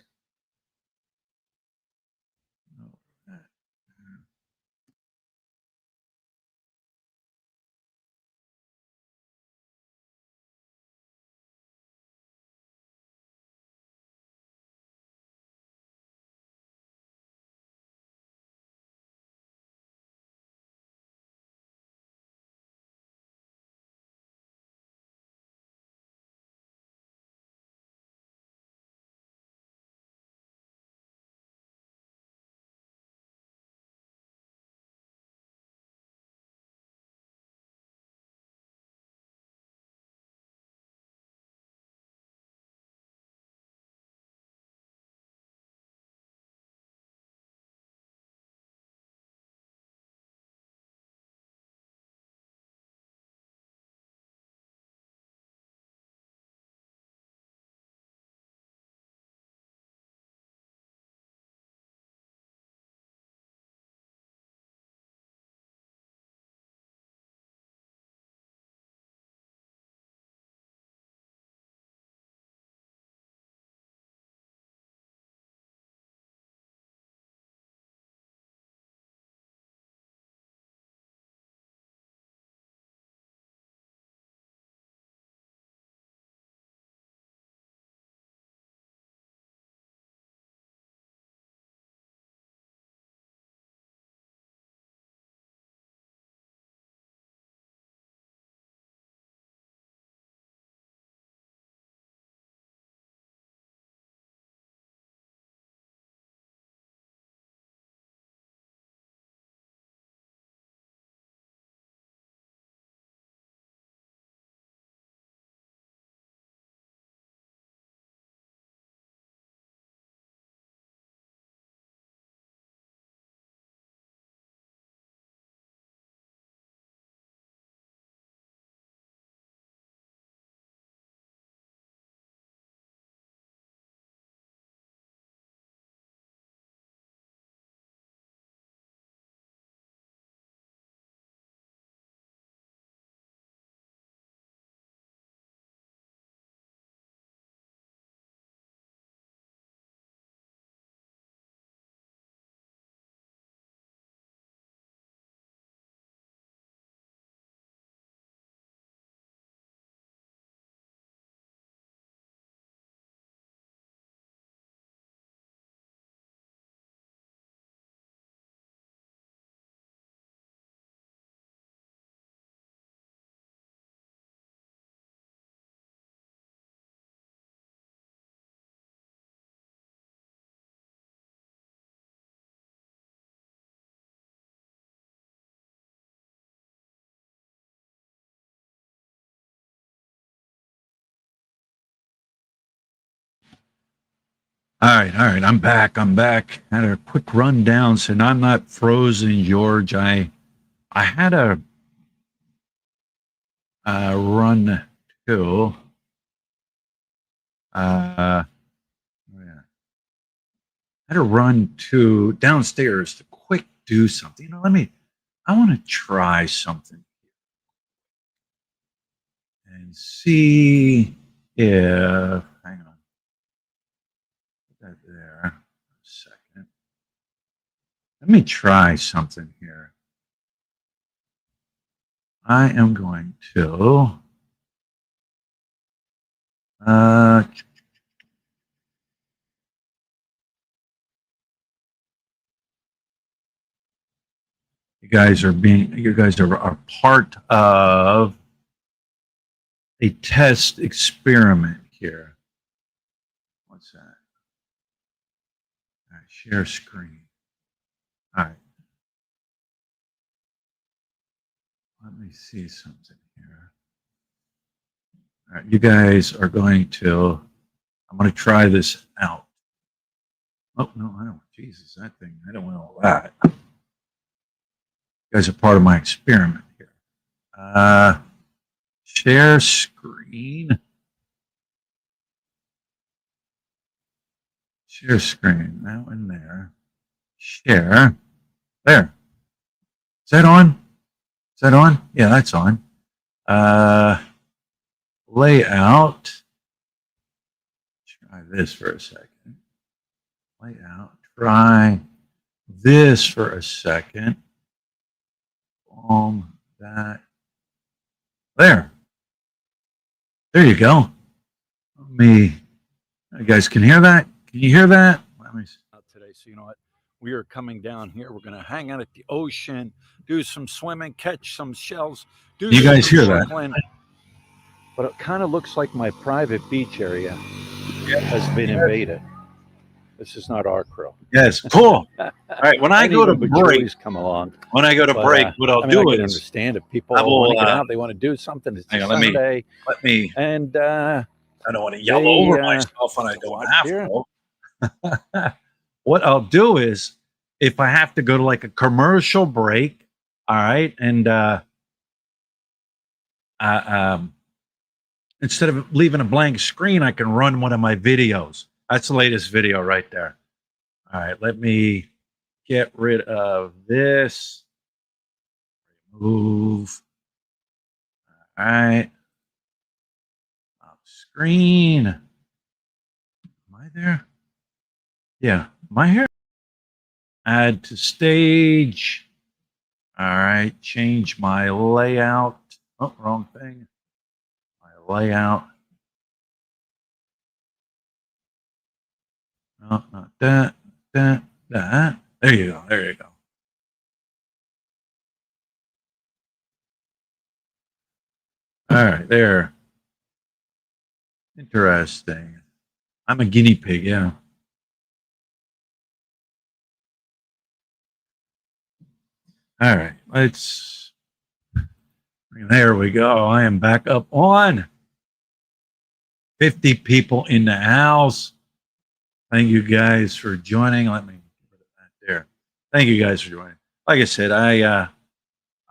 All right. I'm back. I'm back. Had a quick rundown, so now I'm not frozen, George. I had a run to. Oh, yeah. I had to run to downstairs to quick do something. I want to try something and see if, hang on, put that there a second. Let me try something here. I am going to, uh, you guys are part of a test experiment here. What's that? All right, share screen. All right, let me see something here. All right, you guys are going to, I'm going to try this out. Oh, no, I don't. Jesus, that thing, I don't want all that. You guys are part of my experiment here. Share screen. Share screen. That one there. Share. There. Is that on? Is that on? Yeah, that's on. layout. Try this for a second. Layout. Try this for a second. That. There. There you go. Let me. You guys can hear that? Can you hear that? Let me see. Today, so you know what? We are coming down here. We're going to hang out at the ocean, do some swimming, catch some shells. Do you guys hear that? But it kind of looks like my private beach area has been invaded. This is not our crew. Yes, cool. All right, when I go to break, come along. When I go to break, what I'll do is understand if people want to get out, they want to do something. It's Sunday. Let me. And I don't want to yell over myself when I don't have to. What I'll do is, if I have to go to like a commercial break, all right, and instead of leaving a blank screen, I can run one of my videos. That's the latest video right there. All right, let me get rid of this. Move. All right. Off screen. Am I there? Yeah. Am I here? Add to stage. All right. Change my layout. Oh, wrong thing. My layout. No, not that. That. There you go. There you go. All right. There. Interesting. I'm a guinea pig. Yeah. All right, let's. There we go. I am back up on 50 people in the house. Thank you guys for joining. Let me put that there. Thank you guys for joining. Like I said, all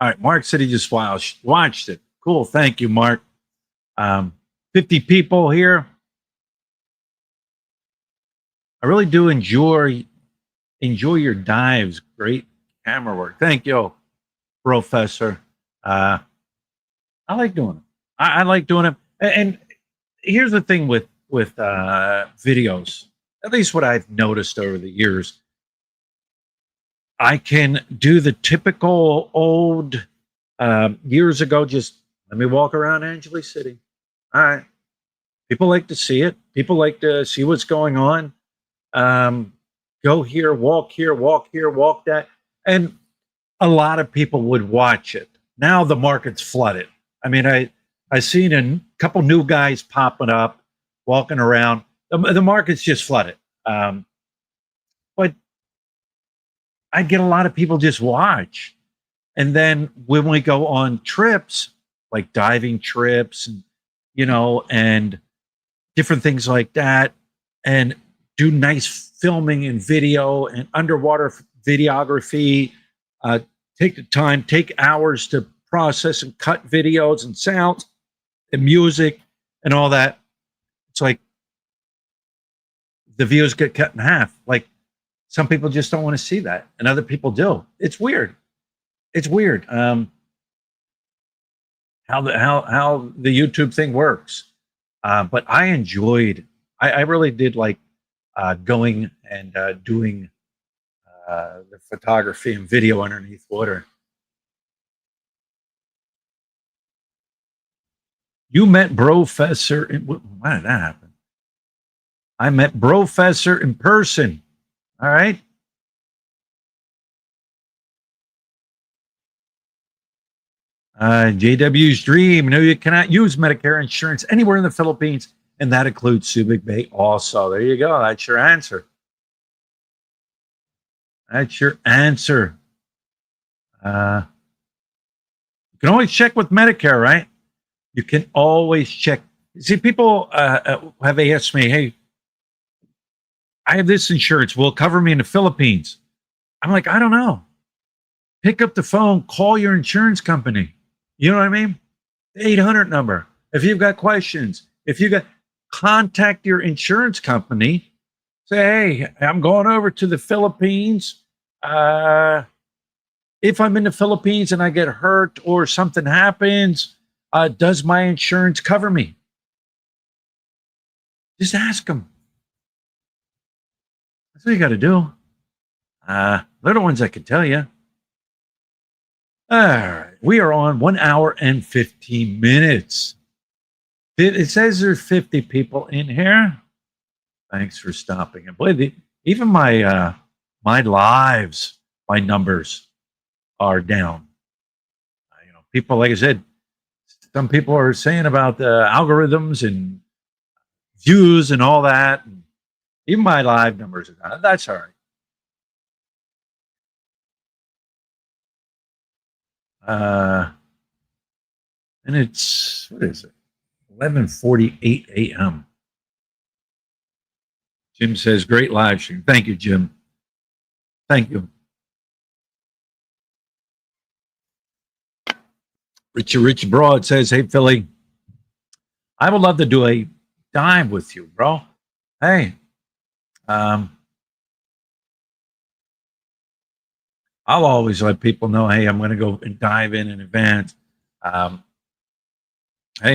right, Mark said he just watched it. Cool. Thank you, Mark. 50 people here. I really do enjoy your dives. Great camera work. Thank you, Professor. I like doing it. I like doing it. And here's the thing with videos, at least what I've noticed over the years. I can do the typical old years ago, just let me walk around Angeles City. All right. People like to see it. People like to see what's going on. Go here, walk that. And a lot of people would watch it. Now the market's flooded. I mean, I seen a couple new guys popping up, walking around. The market's just flooded. But I get a lot of people just watch. And then when we go on trips, like diving trips, and and different things like that, and do nice filming and video and underwater videography, take the time, take hours to process and cut videos and sounds and music and all that. It's like the views get cut in half. Like some people just don't want to see that, and other people do. It's weird. It's weird how the YouTube thing works. But I enjoyed. I really did like going and doing the photography and video underneath water. You met Professor. Why did that happen? I met Professor in person. All right. JW's dream. No, you cannot use Medicare insurance anywhere in the Philippines, and that includes Subic Bay also. There you go. That's your answer. That's your answer. You can always check with Medicare, right? You can always check. See, people have asked me, hey, I have this insurance. Will it cover me in the Philippines? I'm like, I don't know. Pick up the phone, call your insurance company. You know what I mean? The 800 number. If you've got questions, contact your insurance company. Say, hey, I'm going over to the Philippines. If I'm in the Philippines and I get hurt or something happens, does my insurance cover me? Just ask them. That's what you got to do. They're the ones that can tell you. All right. We are on 1 hour and 15 minutes. It says there's 50 people in here. Thanks for stopping. And boy, even my lives, my numbers are down. People, like I said, some people are saying about the algorithms and views and all that. And even my live numbers are down. That's all right. And it's, what is it? 11:48 a.m. Jim says, great live stream. Thank you, Jim. Thank you. Richie Broad says, hey, Philly, I would love to do a dive with you, bro. Hey, I'll always let people know, hey, I'm going to go and dive in advance. Hey,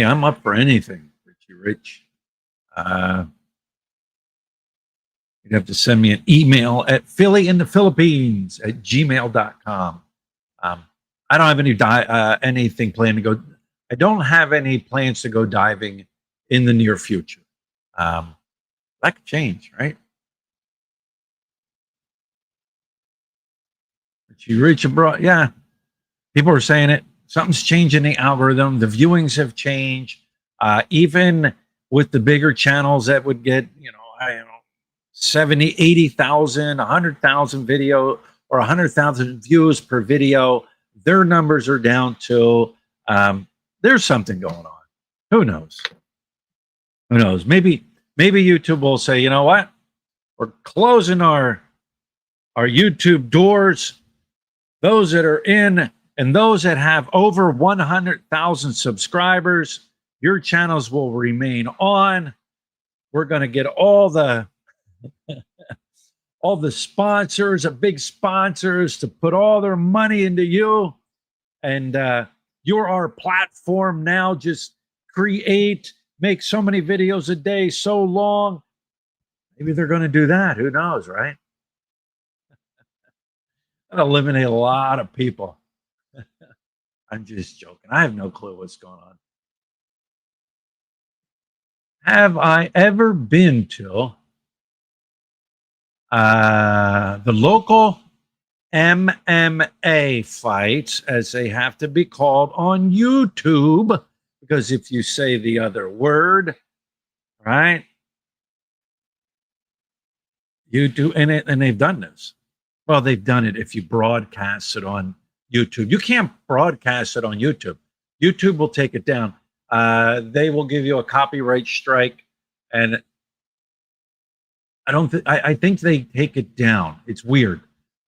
I'm up for anything, Richie Rich. You'd have to send me an email at phillyinthephilippines@gmail.com. I don't have anything planned to go. I don't have any plans to go diving in the near future. That could change, right? You reach abroad, yeah. People are saying it. Something's changing the algorithm. The viewings have changed. Even with the bigger channels that would get, 70, 80,000, 100,000 video or 100,000 views per video, their numbers are down to, there's something going on. Who knows? Who knows? Maybe YouTube will say, you know what? We're closing our YouTube doors. Those that are in and those that have over 100,000 subscribers, your channels will remain on. We're going to get all the sponsors, the big sponsors, to put all their money into you. And you're our platform now. Just make so many videos a day, so long. Maybe they're going to do that. Who knows, right? That'll eliminate a lot of people. I'm just joking. I have no clue what's going on. Have I ever been to the local MMA fights, as they have to be called, on YouTube? Because if you say the other word, right? YouTube, and they've done this. Well, they've done it if you broadcast it on YouTube. You can't broadcast it on YouTube. YouTube will take it down. They will give you a copyright strike, and I think they take it down. It's weird.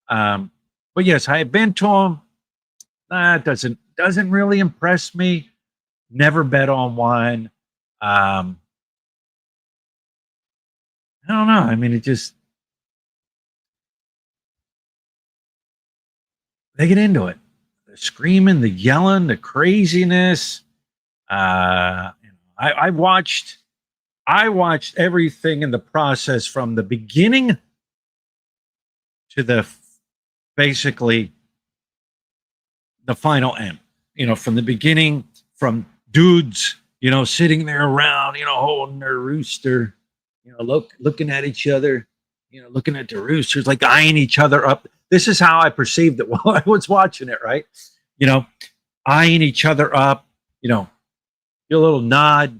But yes, I have been to them. That doesn't really impress me. Never bet on one. I don't know. I mean, they get into it. The screaming, the yelling, the craziness. I watched everything in the process from the beginning to basically the final end. From the beginning, from dudes, sitting there around, holding their rooster, looking at each other, looking at the roosters, like eyeing each other up. This is how I perceived it while I was watching it, right? Eyeing each other up, get a little nod,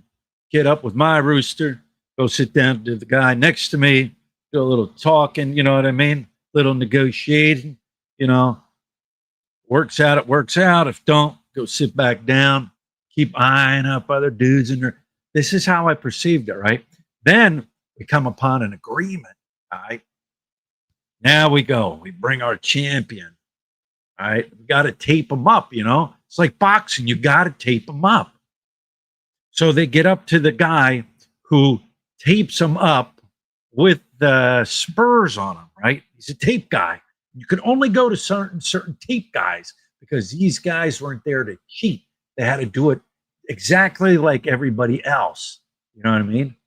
get up with my rooster, go sit down to the guy next to me, do a little talking, you know what I mean? Little negotiating, works out, it works out. If don't, go sit back down, keep eyeing up other dudes in there. This is how I perceived it, right? Then we come upon an agreement, all right? Now we go. We bring our champion. All right. We got to tape them up, It's like boxing. You got to tape them up. So they get up to the guy who tapes them up with the spurs on him, right? He's a tape guy. You can only go to certain tape guys because these guys weren't there to cheat. They had to do it exactly like everybody else. You know what I mean?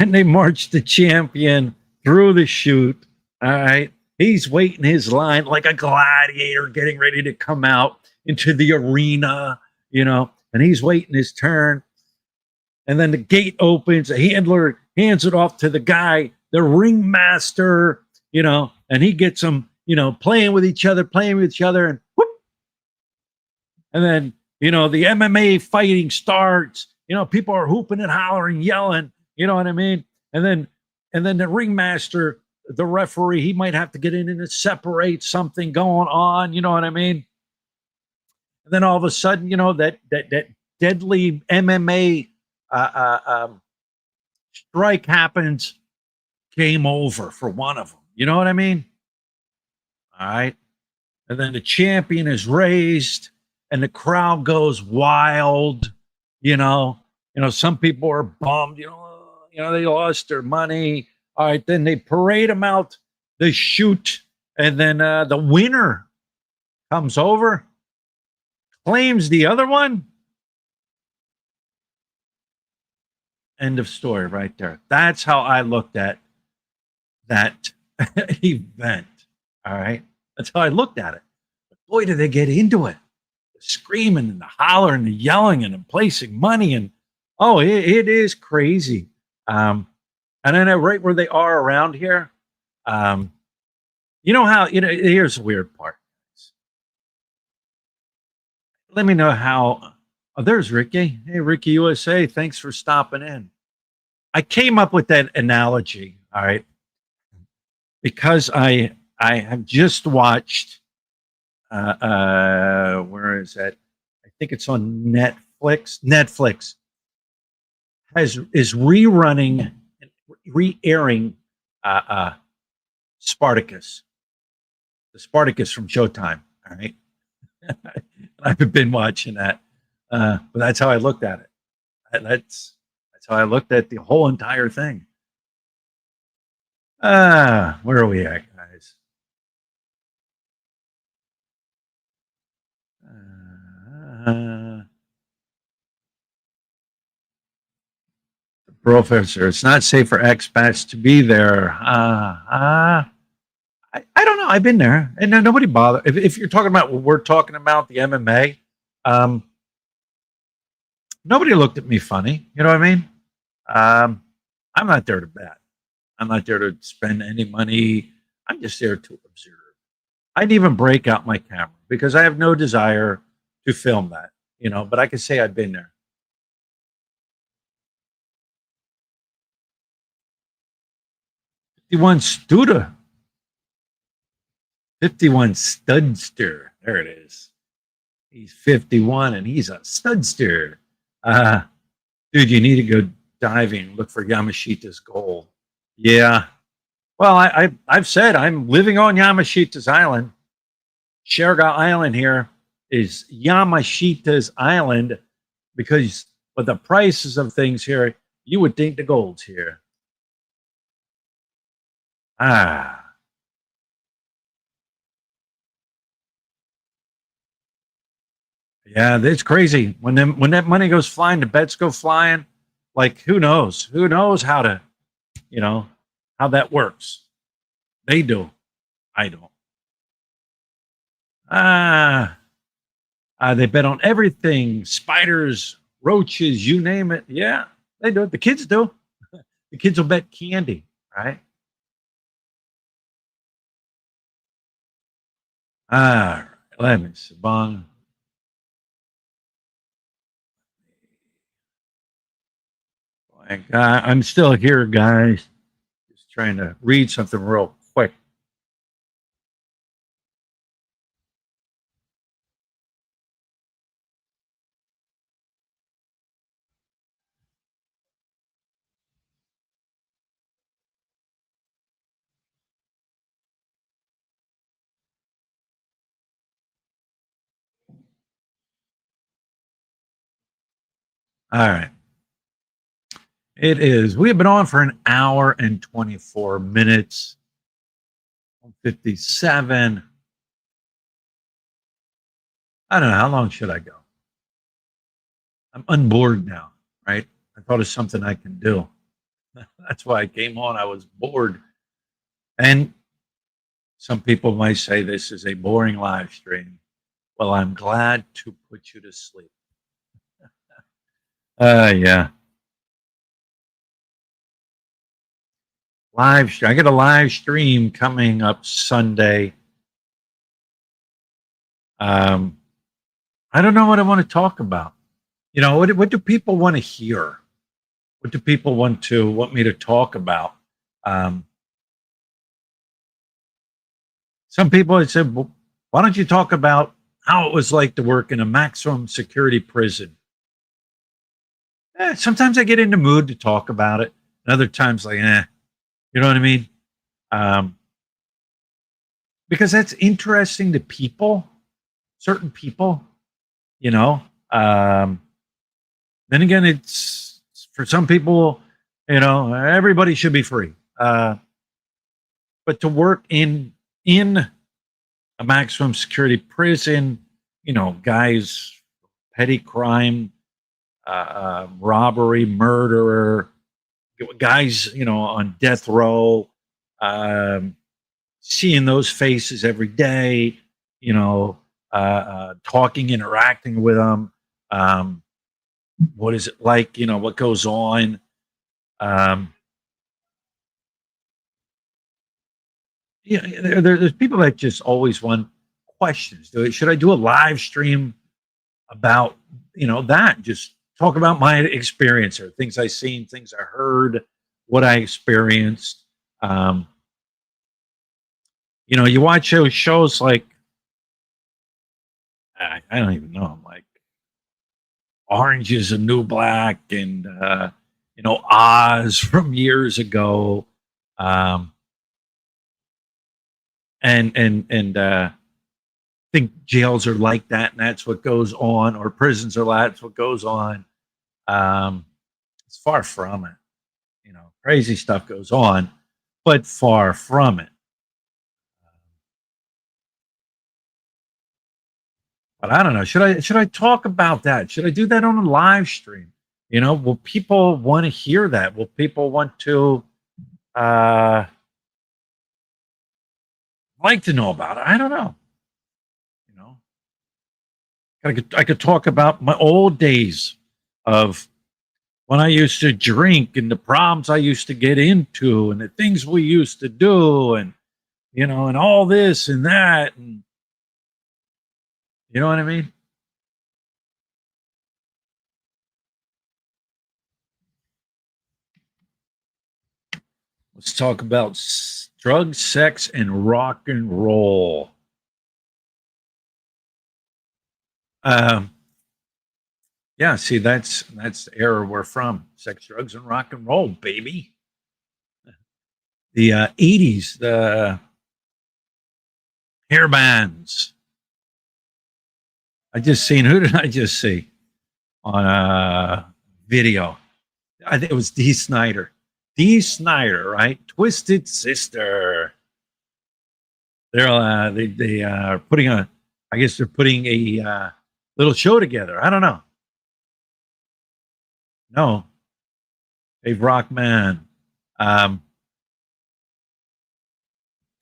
and they march the champion through the chute. All right. He's waiting his line like a gladiator getting ready to come out into the arena, and he's waiting his turn. And then the gate opens, the handler hands it off to the guy, the ringmaster, and he gets them, playing with each other, and whoop. And then, the MMA fighting starts. People are hooping and hollering, yelling, you know what I mean? And then the ringmaster, the referee, he might have to get in and separate something going on, you know what I mean? And then all of a sudden, that deadly MMA strike happens, game over for one of them. You know what I mean? All right. And then the champion is raised and the crowd goes wild. Some people are bummed, they lost their money. All right, then they parade them out the chute, and then the winner comes over, claims the other one. End of story right there. That's how I looked at that event. All right. That's how I looked at it. But boy, did they get into it. The screaming and the hollering and the yelling and the placing money. And it is crazy. And I know right where they are around here. Here's the weird part. Let me know how. Oh, there's Ricky. Hey, Ricky USA. Thanks for stopping in. I came up with that analogy, all right, because I have just watched. Where is that? I think it's on Netflix. Netflix is rerunning, re-airing Spartacus, the Spartacus from Showtime. All right, I've been watching that, but that's how I looked at it. That's how I looked at the whole entire thing. Where are we at, guys? Professor, it's not safe for expats to be there. I don't know. I've been there, and nobody bothered. If you're talking about what we're talking about, the MMA, nobody looked at me funny. You know what I mean? I'm not there to bet. I'm not there to spend any money. I'm just there to observe. I'd even break out my camera because I have no desire to film that, but I can say I've been there. 51 Studa. 51 Studster. There it is. He's 51 and he's a studster. Dude, you need to go diving. Look for Yamashita's goal. Yeah. Well, I've said I'm living on Yamashita's island. Sherga Island here is Yamashita's island because with the prices of things here, you would think the gold's here. Yeah, it's crazy. When that money goes flying, the bets go flying. Like who knows? Who knows how to, how that works? They do. I don't. They bet on everything. Spiders, roaches, you name it. Yeah, they do. The kids do. The kids will bet candy, right? Let me see. Bong. I'm still here, guys. Just trying to read something real quick. All right. It is. We have been on for an hour and 24 minutes. 57. I don't know. How long should I go? I'm unbored now, right? I thought it's something I can do. That's why I came on. I was bored. And some people might say this is a boring live stream. Well, I'm glad to put you to sleep. Yeah. I got a live stream coming up Sunday. Um, I don't know what I want to talk about. What do people want to hear? What do people want me to talk about? Um, some people had said, well, why don't you talk about how it was like to work in a maximum security prison? Sometimes I get in the mood to talk about it. And other times, like, you know what I mean? Um, because that's interesting to people, certain people, you know. Um, then again, it's for some people, everybody should be free. But to work in a maximum security prison, guys, petty crime, robbery, murderer, guys, on death row, um, seeing those faces every day, talking, interacting with them. What is it like? What goes on? Um, there's people that just always want questions. Should I do a live stream about that? Just talk about my experience or things I seen, things I heard, what I experienced. You watch those shows like I don't even know. I'm like Orange is a New Black and Oz from years ago. Um, and think jails are like that, and that's what goes on, or prisons are like that's what goes on. It's far from it. Crazy stuff goes on, but far from it. But I don't know. Should I talk about that? Should I do that on a live stream? Will people want to hear that? Will people want to uh, like to know about it? I don't know. You know, I could talk about my old days of when I used to drink and the problems I used to get into and the things we used to do and and all this and that and you know what I mean? Let's talk about drugs, sex, and rock and roll. Um, yeah, see, that's the era we're from. Sex, drugs, and rock and roll, baby. The 80s, the hair bands. I just seen, who did I just see on a video? I think it was Dee Snider. Dee Snider, right? Twisted Sister. They are putting a, I guess they're putting a little show together. I don't know. No, Dave Rockman. Um,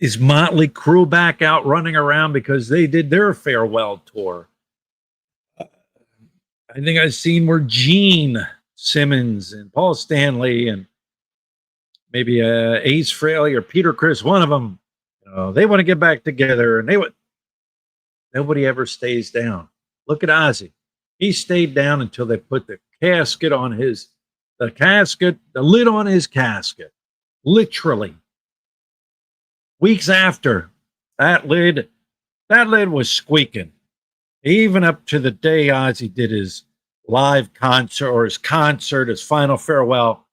is Motley Crue back out running around because they did their farewell tour? I think I've seen where Gene Simmons and Paul Stanley and maybe Ace Frehley or Peter Criss, one of them, they want to get back together, and they would. Nobody ever stays down. Look at Ozzy; he stayed down until they put the lid on his casket, literally. Weeks after that lid was squeaking, even up to the day Ozzy did his live concert or his final farewell,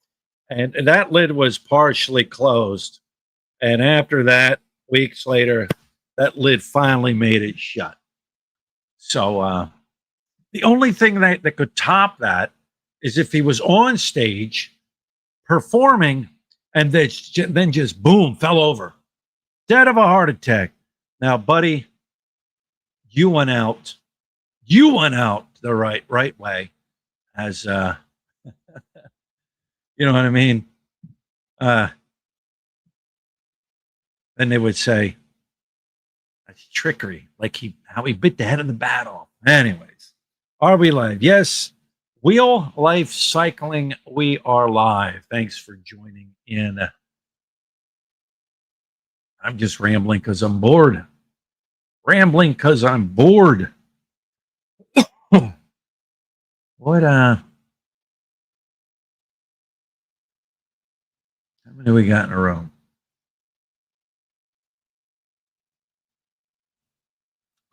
and that lid was partially closed. And after that, weeks later, that lid finally made it shut. So the only thing that could top that is if he was on stage performing and then just boom, fell over, dead of a heart attack. Now, buddy, you went out. You went out the right way, as you know what I mean. Uh, then they would say, that's trickery, like how he bit the head of the bat off. Anyways, are we live? Yes, wheel life cycling. We are live. Thanks for joining in. I'm just rambling because I'm bored. Rambling because I'm bored. What how many we got in a row?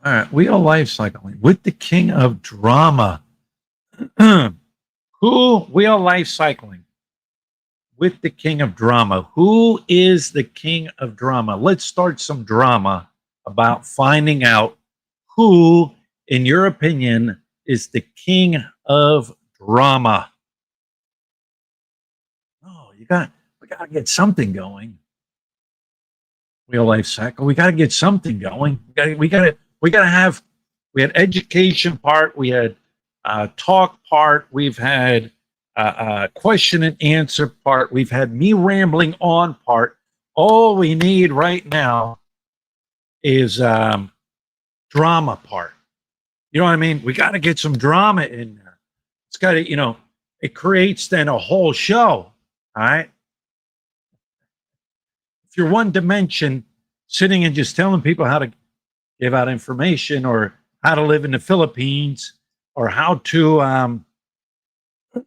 All right, wheel life cycling with the king of drama. Who wheel life cycling with the king of drama? Who is the king of drama? Let's start some drama about finding out who, in your opinion, is the king of drama. Oh, we got to get something going. Real life cycle. We got to get something going. We got to have. We had education part. We had talk part. We've had question and answer part. We've had me rambling on part. All we need right now is drama part. You know what I mean? We got to get some drama in there. It's got to, it creates then a whole show. All right. If you're one dimension, sitting and just telling people how to give out information or how to live in the Philippines or how to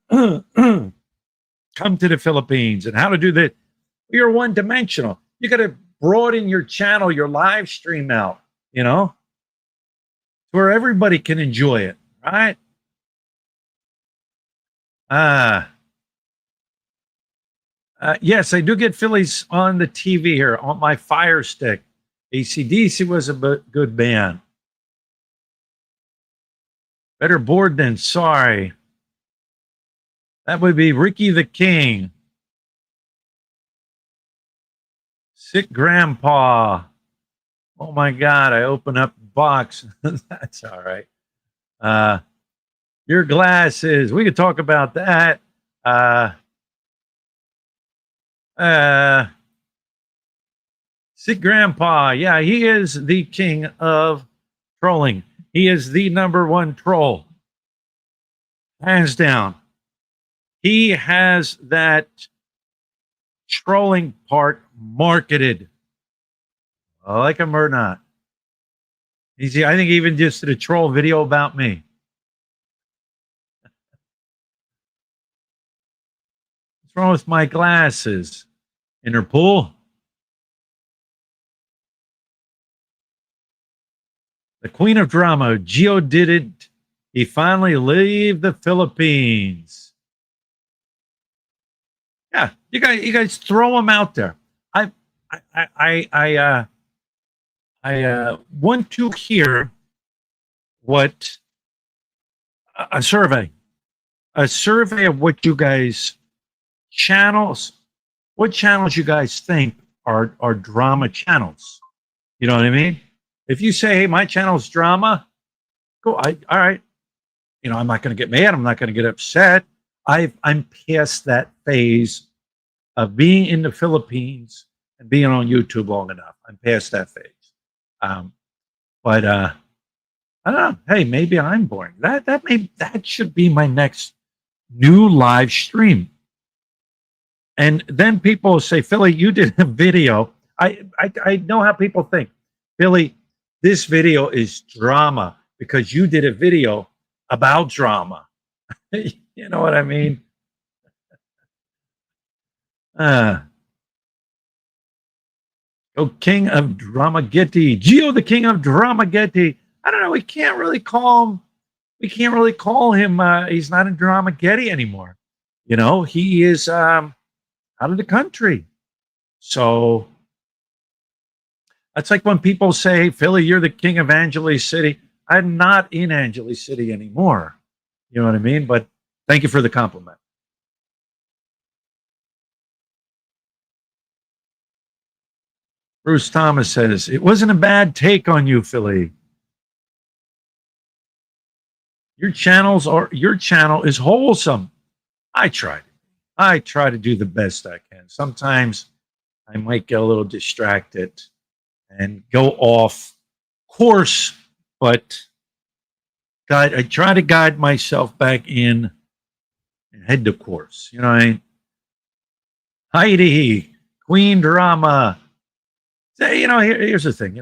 come to the Philippines and how to do that, you're one dimensional. You got to broaden your channel, your live stream out, where everybody can enjoy it, right? Yes, I do get Phillies on the TV here on my Fire Stick. AC/DC was a good band. Better bored than sorry. That would be Ricky the King. Sick Grandpa. Oh my God, I open up the box. That's all right. Your glasses. We could talk about that. Sick Grandpa. Yeah, he is the king of trolling. He is the number one troll. Hands down. He has that trolling part marketed. I like him or not. I think he even just did a troll video about me. What's wrong with my glasses? Interpol? The queen of drama, Gio didn't. He finally leave the Philippines. Yeah, you guys throw him out there. I want to hear what a survey of what you guys what channels you guys think are drama channels. You know what I mean? If you say, hey, my channel's drama, cool. All right. I'm not going to get mad. I'm not going to get upset. I'm past that phase of being in the Philippines and being on YouTube long enough. I'm past that phase. But I don't know. Hey, maybe I'm boring. That should be my next new live stream. And then people say, Philly, you did a video. I know how people think. Philly, this video is drama because you did a video about drama. You know what I mean? King of Dramagetti. Gio, the king of Dramagetti. I don't know. We can't really call him. He's not in Dramagetti anymore. He is out of the country. So that's like when people say, Philly, you're the king of Angeles City. I'm not in Angeles City anymore. You know what I mean? But thank you for the compliment. Bruce Thomas says, it wasn't a bad take on you, Philly. Your channel is wholesome. I tried. I try to do the best I can. Sometimes I might get a little distracted and go off course, but I try to guide myself back in and head to course. You know, Heidi, Queen Drama. Say, here's the thing.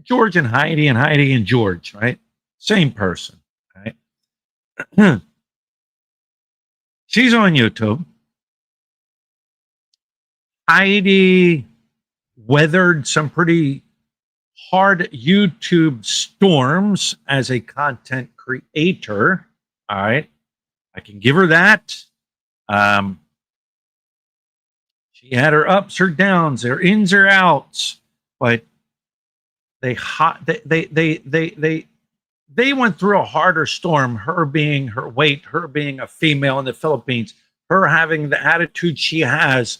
George and Heidi and George, right? Same person, right? She's on YouTube. Heidi weathered some pretty hard YouTube storms as a content creator. All right. I can give her that. She had her ups, her downs, her ins, her outs, but they went through a harder storm. Her being her weight, her being a female in the Philippines, her having the attitude she has,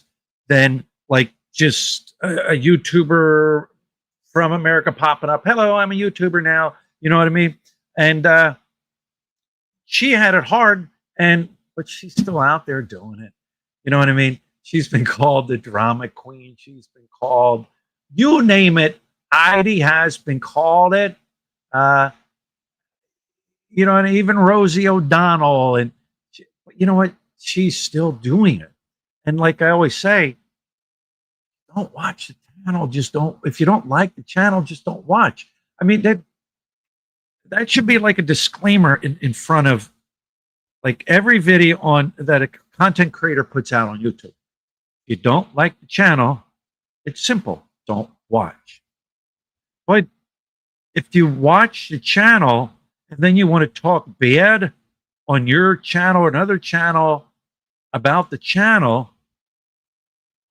than like just a YouTuber from America popping up. Hello, I'm a YouTuber now. You know what I mean? And she had it hard, but she's still out there doing it. You know what I mean? She's been called the drama queen. She's been called, you name it. Heidi has been called it. And even Rosie O'Donnell. And you know what? She's still doing it. And like I always say, don't watch the channel. Just don't. If you don't like the channel, just don't watch. I mean, that should be like a disclaimer in front of like every video that a content creator puts out on YouTube. If you don't like the channel, it's simple. Don't watch. But if you watch the channel and then you want to talk bad on your channel or another channel about the channel,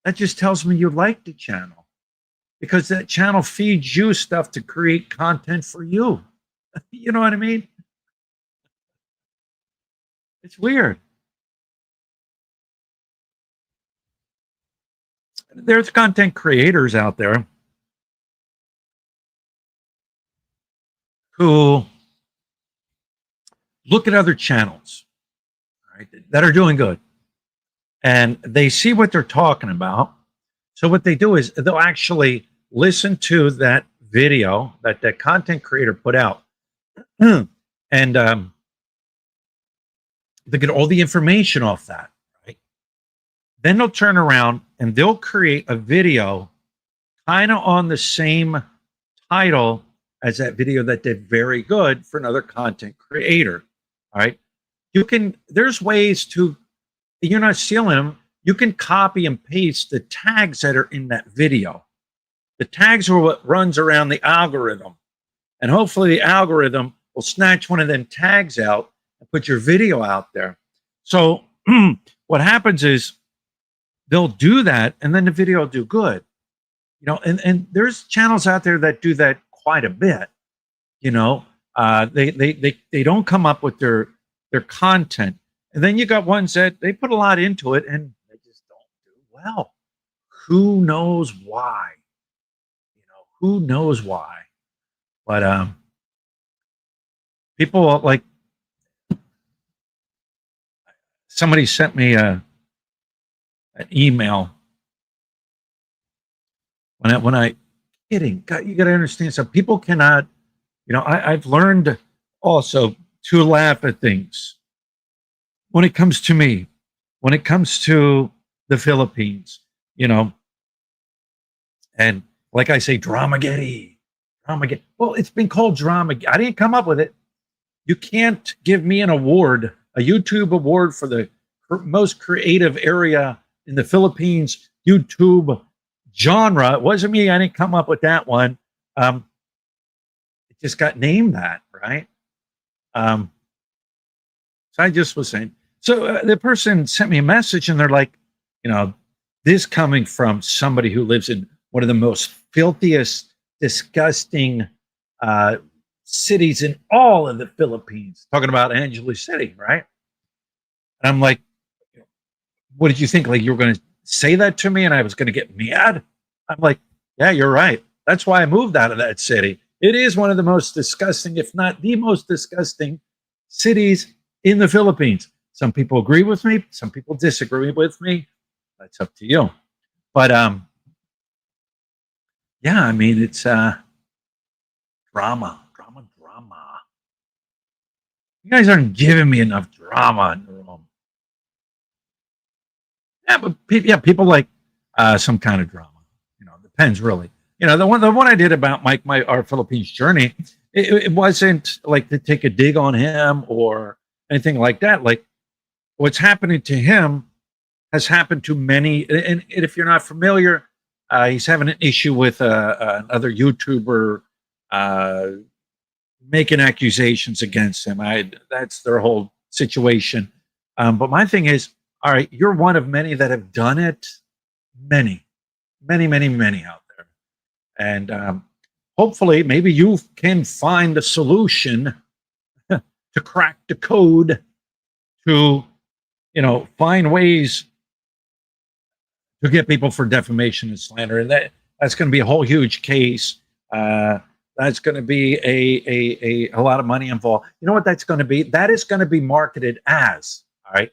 that just tells me you like the channel, because that channel feeds you stuff to create content for you. You know what I mean? It's weird. There's content creators out there who look at other channels, right, that are doing good, and they see what they're talking about. So what they do is they'll actually listen to that video that that content creator put out, and they get all the information off that, right? Then they'll turn around and they'll create a video kind of on the same title as that video that did very good for another content creator. All right. There's ways to, you're not stealing them. You can copy and paste the tags that are in that video. The tags are what runs around the algorithm. And hopefully the algorithm will snatch one of them tags out and put your video out there. So what happens is they'll do that, and then the video will do good. And there's channels out there that do that quite a bit. They don't come up with their content. And then you got ones that they put a lot into it and they just don't do well. Who knows why? Who knows why? But people like, somebody sent me an email when I kidding. God, you got to understand. So people cannot, I've learned also to laugh at things. When it comes to me, when it comes to the Philippines, and like I say, Dramageddon. Well, it's been called drama. I didn't come up with it. You can't give me an award, a YouTube award for the most creative area in the Philippines YouTube genre. It wasn't me. I didn't come up with that one. It just got named that, right? So I just was saying. So the person sent me a message, and they're like, this coming from somebody who lives in one of the most filthiest, disgusting cities in all of the Philippines, talking about Angeles City, right? And I'm like, what did you think? Like you were going to say that to me and I was going to get mad? I'm like, yeah, you're right. That's why I moved out of that city. It is one of the most disgusting, if not the most disgusting cities in the Philippines. Some people agree with me. Some people disagree with me. That's up to you. But yeah, I mean, it's drama, drama, drama. You guys aren't giving me enough drama in the room. Yeah, but yeah, people like some kind of drama. You know, depends really. You know, the one I did about our Philippines journey, it wasn't like to take a dig on him or anything like that. Like what's happening to him has happened to many. And if you're not familiar, he's having an issue with another YouTuber uh, making accusations against him. That's their whole situation. But my thing is, all right, you're one of many that have done it. Many, many, many, many out there, and hopefully, maybe you can find a solution to crack the code to, find ways to get people for defamation and slander, and that's going to be a whole huge case. That's going to be a lot of money involved. You know what that's going to be? That is going to be marketed as, all right,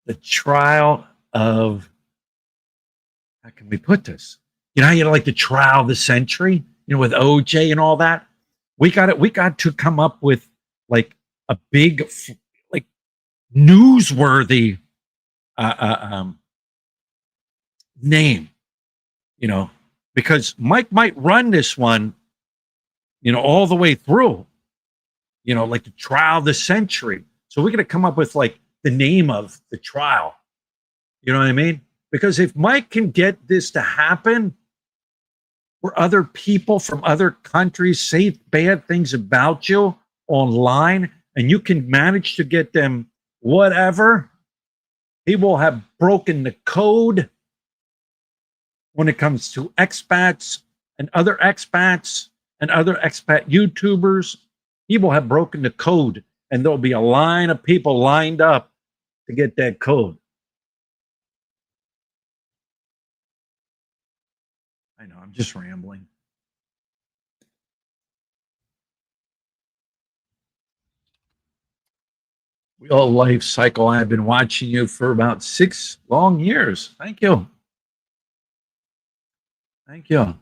the trial of, how can we put this? You know how you like the trial of the century, with OJ and all that? We got to come up with like a big, like newsworthy name, because Mike might run this one, all the way through, like the trial of the century. So we're going to come up with like the name of the trial. You know what I mean? Because if Mike can get this to happen, where other people from other countries say bad things about you online, and you can manage to get them whatever, he will have broken the code when it comes to expats and other expat YouTubers. He will have broken the code, and there'll be a line of people lined up to get that code. I know, I'm just rambling. Real life cycle. I've been watching you for about 6 long years. Thank you. Thank you.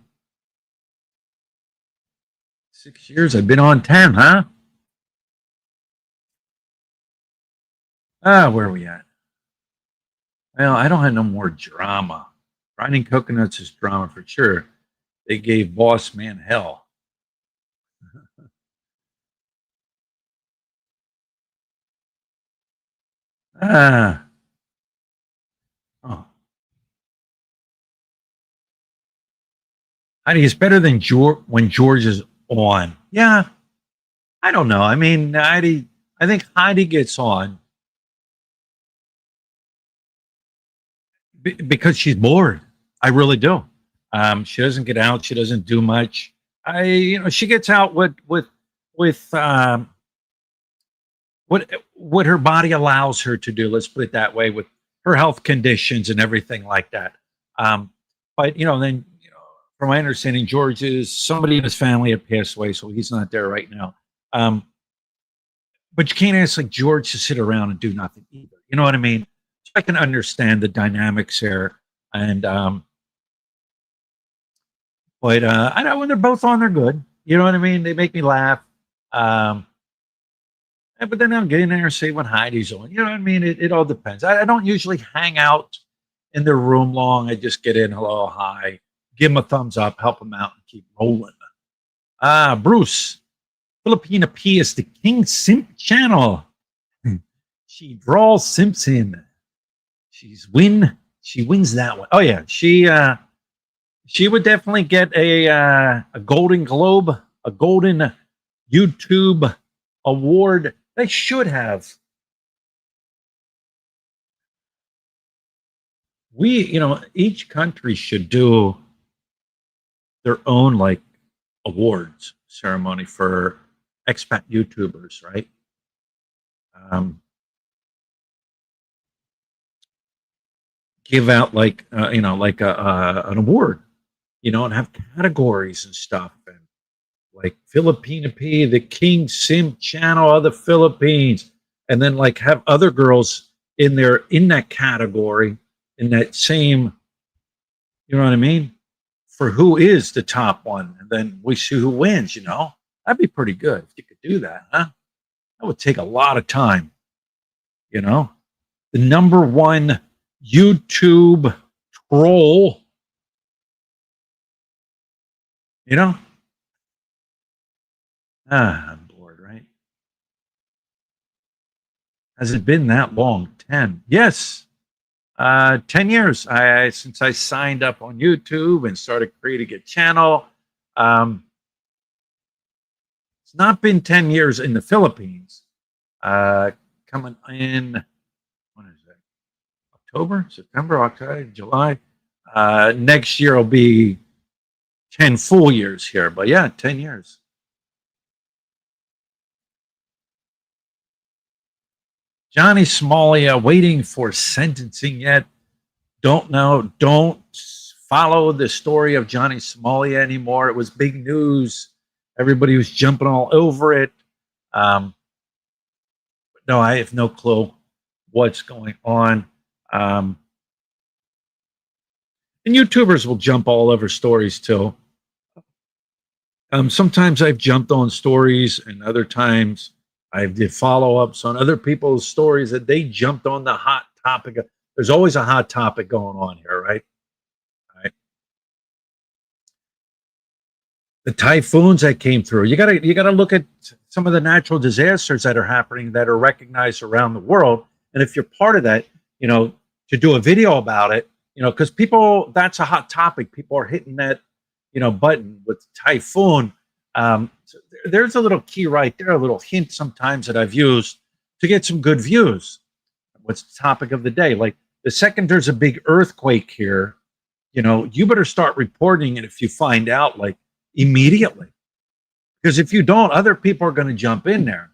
6 years. I've been on 10, huh? Where are we at? Well, I don't have no more drama. Grinding coconuts is drama for sure. They gave Boss Man hell. Ah. Oh. Heidi, it's better than when George is on. Yeah, I don't know. I mean, I think Heidi gets on because she's bored. I really do. She doesn't get out. She doesn't do much. She gets out with what her body allows her to do. Let's put it that way, with her health conditions and everything like that. But then from my understanding, George is somebody in his family had passed away, so he's not there right now. But you can't ask like George to sit around and do nothing either. You know what I mean? So I can understand the dynamics here, and but I know when they're both on, they're good. You know what I mean? They make me laugh. Um, but then I'll get in there and say when Heidi's on. You know what I mean? It all depends. I don't usually hang out in their room long. I just get in, hello, hi, give them a thumbs up, help them out, and keep rolling. Bruce, Filipina P is the King Simp channel. She draws Simpson. She wins that one. Oh yeah, she would definitely get a Golden Globe, a Golden YouTube award. They should have. Each country should do their own like awards ceremony for expat YouTubers, right? Give out like like an award, and have categories and stuff, and like Filipina P, the King Sim channel of the Philippines, and then like have other girls in there in that category, in that same, you know what I mean? For who is the top one, and then we see who wins, you know? That'd be pretty good if you could do that, huh? That would take a lot of time, you know? The number one YouTube troll, you know? I'm bored, right? Has it been that long? 10. Yes. 10 years. Since I signed up on YouTube and started creating a channel. It's not been 10 years in the Philippines. Coming in, when is that? October, September, October, July. Next year will be 10 full years here. But yeah, 10 years. Johnny Smollett waiting for sentencing yet. Don't know. Don't follow the story of Johnny Smollett anymore. It was big news. Everybody was jumping all over it. No, I have no clue what's going on. And YouTubers will jump all over stories too. Sometimes I've jumped on stories, and other times I did follow-ups on other people's stories that they jumped on the hot topic. There's always a hot topic going on here, right? Right. The typhoons that came through. You gotta look at some of the natural disasters that are happening that are recognized around the world. And if you're part of that, you know, to do a video about it, you know, because people, that's a hot topic. People are hitting that, you know, button with typhoon. So there's a little key right there, a little hint sometimes that I've used to get some good views. What's the topic of the day? Like the second there's a big earthquake here, you know, you better start reporting it if you find out, like immediately. Because if you don't, other people are going to jump in there.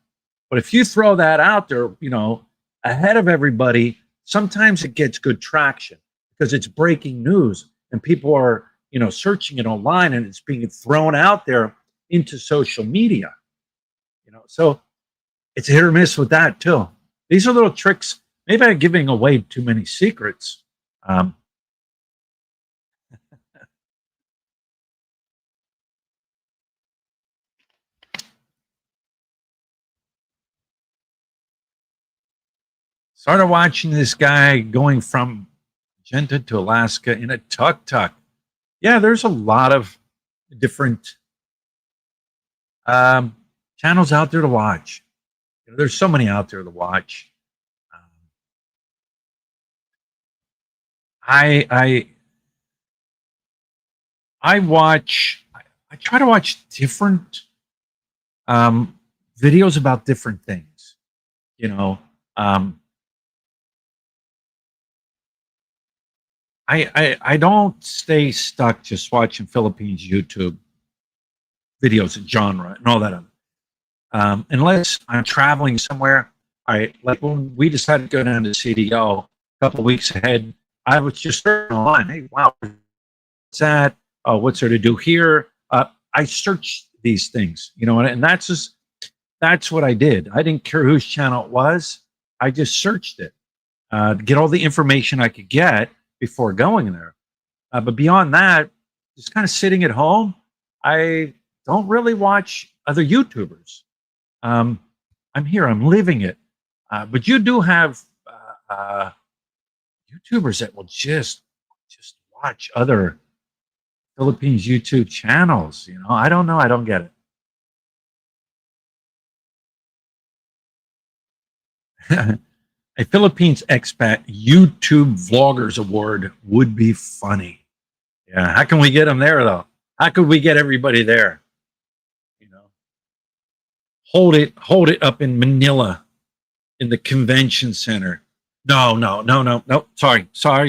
But if you throw that out there, you know, ahead of everybody, sometimes it gets good traction because it's breaking news and people are, you know, searching it online and it's being thrown out there into social media. You know, so it's hit or miss with that too. These are little tricks. Maybe I'm giving away too many secrets. Started watching this guy going from Magenta to Alaska in a tuk-tuk. Yeah, there's a lot of different channels out there to watch. You know, there's so many out there to watch. I watch. I try to watch different videos about different things. You know, I don't stay stuck just watching Philippines YouTube videos and genre and all that. Unless I'm traveling somewhere. Like when we decided to go down to CDO a couple of weeks ahead, I was just searching online. Hey, wow, what's that? What's there to do here? I searched these things, you know, and that's what I did. I didn't care whose channel it was. I just searched it to get all the information I could get before going there. But beyond that, just kind of sitting at home, I don't really watch other YouTubers. I'm here, I'm living it. But you do have YouTubers that will just watch other Philippines YouTube channels. You know, I don't know. I don't get it. A Philippines expat YouTube vloggers award would be funny. Yeah, how can we get them there though? How could we get everybody there? You know, hold it up in Manila, in the convention center. No. Sorry.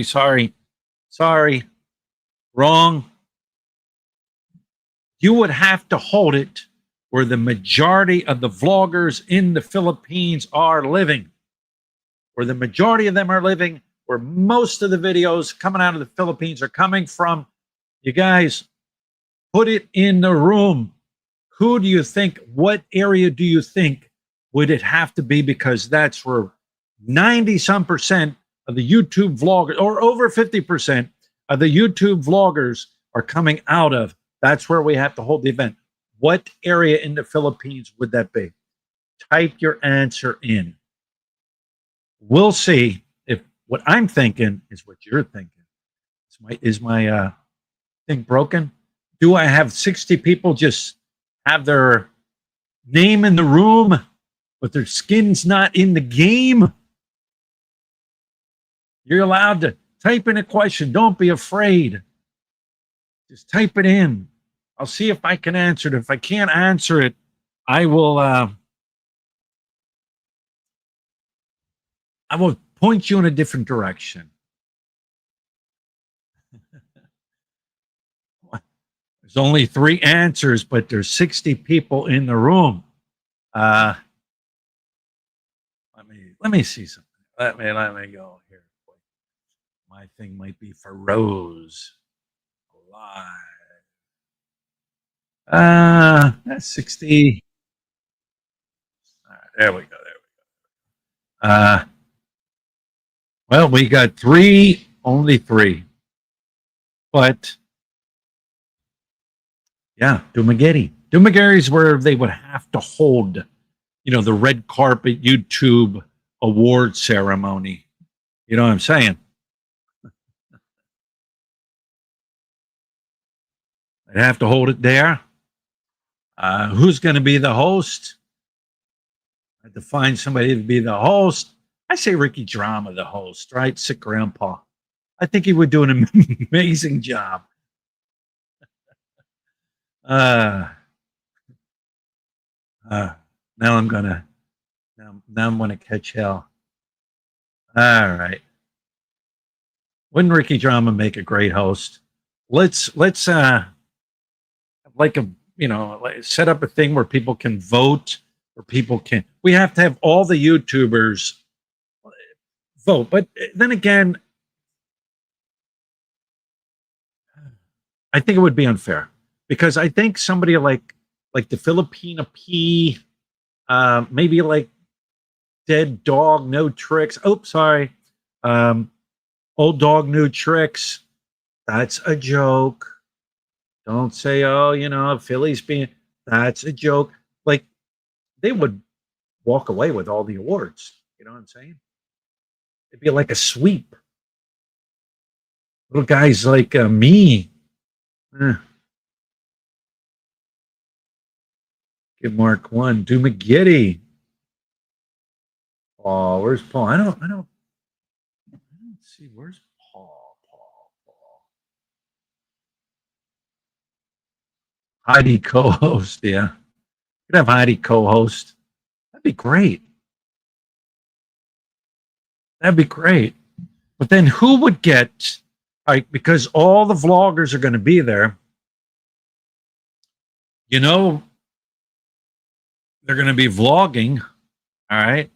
Wrong. You would have to hold it where the majority of the vloggers in the Philippines are living. Where the majority of them are living, where most of the videos coming out of the Philippines are coming from. You guys, put it in the room. who do you think, what area do you think would it have to be? Because that's where 90 some percent of the YouTube vloggers, or over 50% of the YouTube vloggers are coming out of. That's where we have to hold the event. What area in the Philippines would that be? Type your answer in. We'll see if what I'm thinking is what you're thinking. Is my thing broken? Do I have 60 people just have their name in the room, but their skin's not in the game? You're allowed to type in a question. Don't be afraid. Just type it in. I'll see if I can answer it. If I can't answer it, I will point you in a different direction. There's only 3 answers, but there's 60 people in the room. Let me see something. Let me go here. My thing might be for Rose. Live. That's 60. All right, there we go. Well, we got 3, only 3. But yeah, Dumaguete. Dumaguete is where they would have to hold, the red carpet YouTube award ceremony. You know what I'm saying? They'd have to hold it there. Who's going to be the host? I have to find somebody to be the host. I say Ricky Drama, the host, right? Sick grandpa. I think he would do an amazing job. Now I'm gonna catch hell. All right. Wouldn't Ricky Drama make a great host? Let's set up a thing where people can vote, we have to have all the YouTubers vote. But then again, I think it would be unfair, because I think somebody like the Filipina P, maybe like Dead Dog No Tricks. Oh, sorry. Old Dog New Tricks. That's a joke. Don't say, Philly's being. That's a joke. Like, they would walk away with all the awards. You know what I'm saying? It'd be like a sweep. Little guys like me. Give Mark 1. Dumaguete. Paul, where's Paul? I don't see. Where's Paul? Heidi co-host, yeah. Could have Heidi co-host. That'd be great. But then who would get, because all the vloggers are going to be there, they're going to be vlogging, all right?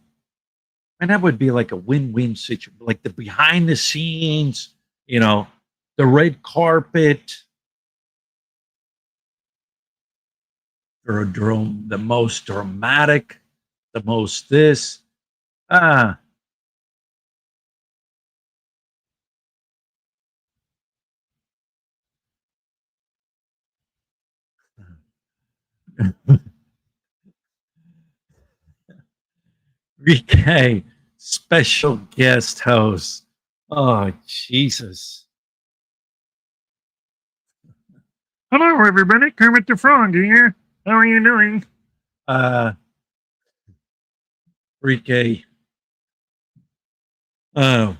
And that would be like a win-win situation, like the behind the scenes, the red carpet, the most dramatic, the most this. Rike, special guest host. Oh, Jesus. Hello, everybody. Kermit the Frog here. How are you doing? Rike. Oh.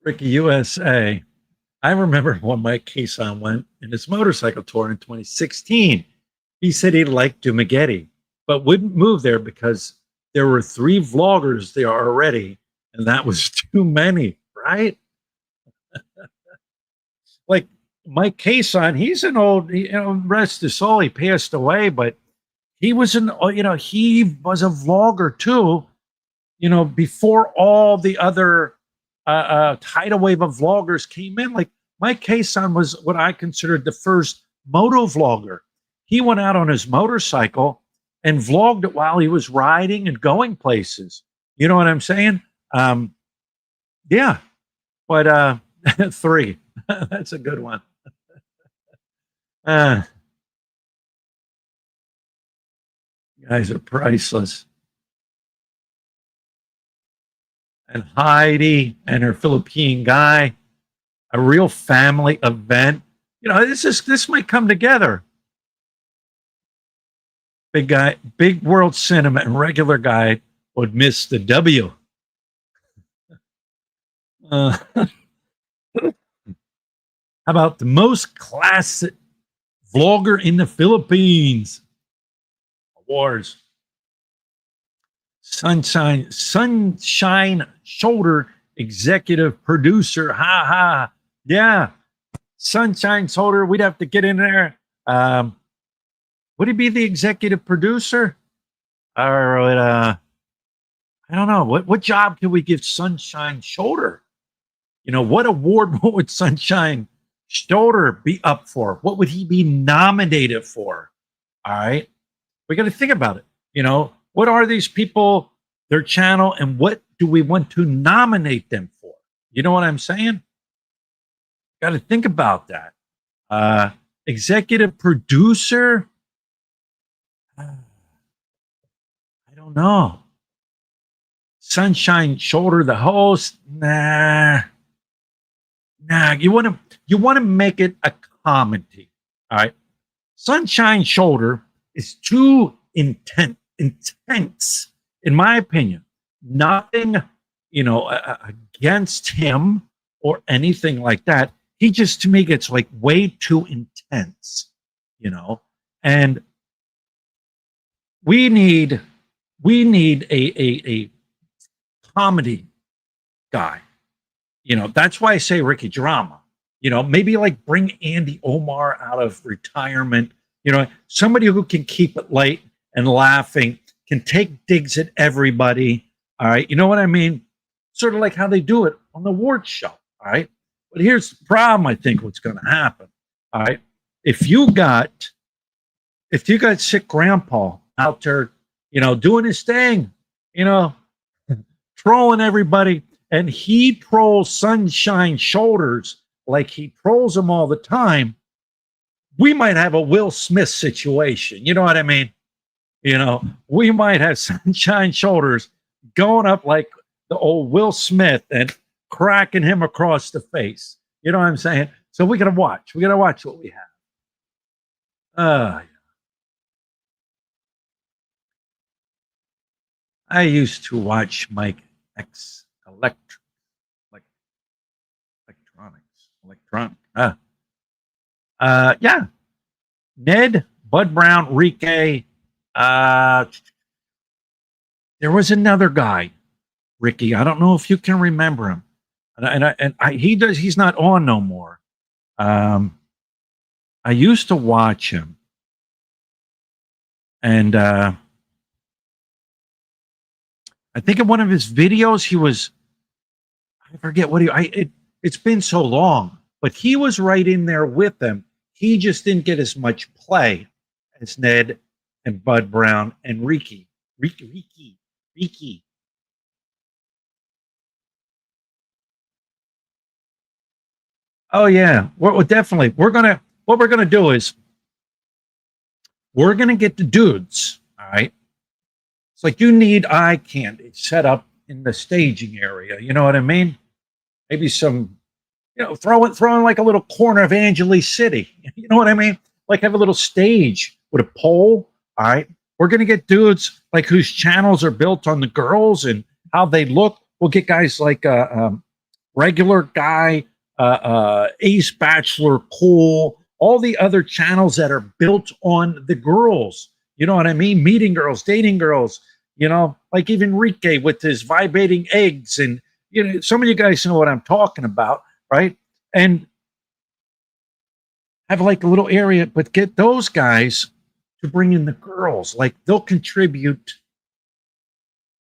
Ricky USA. I remember when Mike Cason went in his motorcycle tour in 2016. He said he liked Dumaguete, but wouldn't move there because there were 3 vloggers there already, and that was too many, right? Like Mike Cason, he's an old, rest his soul, he passed away, but he was he was a vlogger too, before all the other tidal wave of vloggers came in. Like Mike Kason was what I considered the first moto vlogger. He went out on his motorcycle and vlogged it while he was riding and going places. You know what I'm saying? Yeah, but 3. That's a good one. Uh, guys are priceless. And Heidi and her Philippine guy, a real family event. You know, this might come together. Big guy, big world cinema and regular guy would miss the W. How about the most classic vlogger in the Philippines? Awards. Sunshine Shoulder, executive producer. Ha ha. Yeah. Sunshine Shoulder. We'd have to get in there. Would he be the executive producer? Or I don't know. What job could we give Sunshine Shoulder? You know, what award would Sunshine Shoulder be up for? What would he be nominated for? All right. We got to think about it. You know, what are these people, their channel, and what do we want to nominate them for? You know what I'm saying? Got to think about that. Executive producer? I don't know. Sunshine Shoulder, the host? Nah. You want to make it a comedy. All right. Sunshine Shoulder is too intense, in my opinion. Nothing, you know, against him or anything like that. He just, to me, gets like way too intense, you know. And we need a comedy guy. You know, that's why I say Ricky Drama. You know, maybe like bring Andy Omar out of retirement. You know, somebody who can keep it light and laughing, can take digs at everybody. All right. You know what I mean? Sort of like how they do it on the award show. All right. But here's the problem, I think, what's going to happen. All right. If you got sick grandpa out there, you know, doing his thing, you know, trolling everybody, and he trolls Sunshine Shoulders like he trolls them all the time, we might have a Will Smith situation. You know what I mean? You know, we might have Sunshine Shoulders going up like the old Will Smith and cracking him across the face. You know what I'm saying? So we got to watch. We got to watch what we have. I used to watch Mike Electronic. Yeah. Ned, Bud Brown, Rike. There was another guy, Ricky. I don't know if you can remember him. He's not on no more. I used to watch him. And I think in one of his videos, I forget what it's been so long, but he was right in there with them. He just didn't get as much play as Ned and Bud Brown and Ricky. Oh yeah, definitely. What we're gonna do is we're gonna get the dudes. All right. It's like you need eye candy set up in the staging area. You know what I mean? Maybe some, you know, throw in like a little corner of Angeles City. You know what I mean? Like have a little stage with a pole. All right. We're going to get dudes like whose channels are built on the girls and how they look. We'll get guys like regular guy, Ace Bachelor, Cool, all the other channels that are built on the girls. You know what I mean? Meeting girls, dating girls, you know, like even Rike with his vibrating eggs. And, you know, some of you guys know what I'm talking about, right? And have like a little area, but get those guys to bring in the girls. Like they'll contribute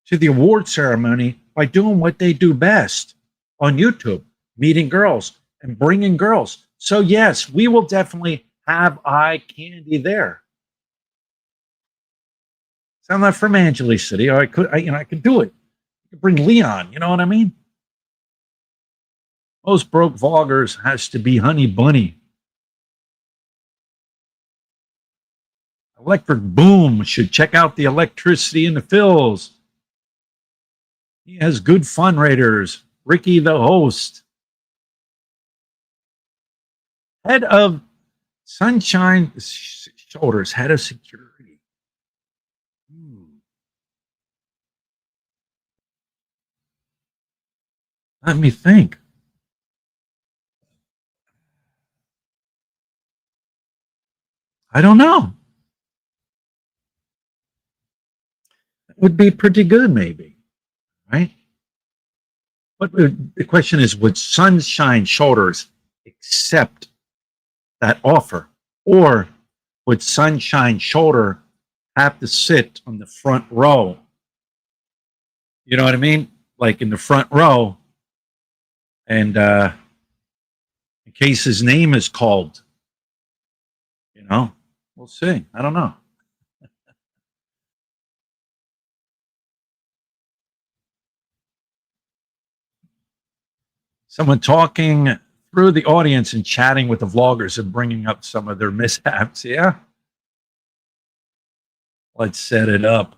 to the award ceremony by doing what they do best on YouTube, meeting girls. and bringing girls. So yes, we will definitely have eye candy there. So I'm not from Angeles City, or I could do it. I could bring Leon. You know what I mean? Most broke vloggers has to be Honey Bunny. Electric Boom should check out the electricity in the fills. He has good fun raters. Ricky, the host, head of Sunshine Shoulders, head of security. Let me think. I don't know. It would be pretty good, maybe, right? But the question is, would Sunshine Shoulders accept that offer? Or would Sunshine Shoulder have to sit on the front row? You know what I mean? Like in the front row, and in case his name is called, we'll see. I don't know. Someone talking through the audience and chatting with the vloggers and bringing up some of their mishaps. Yeah. Let's set it up.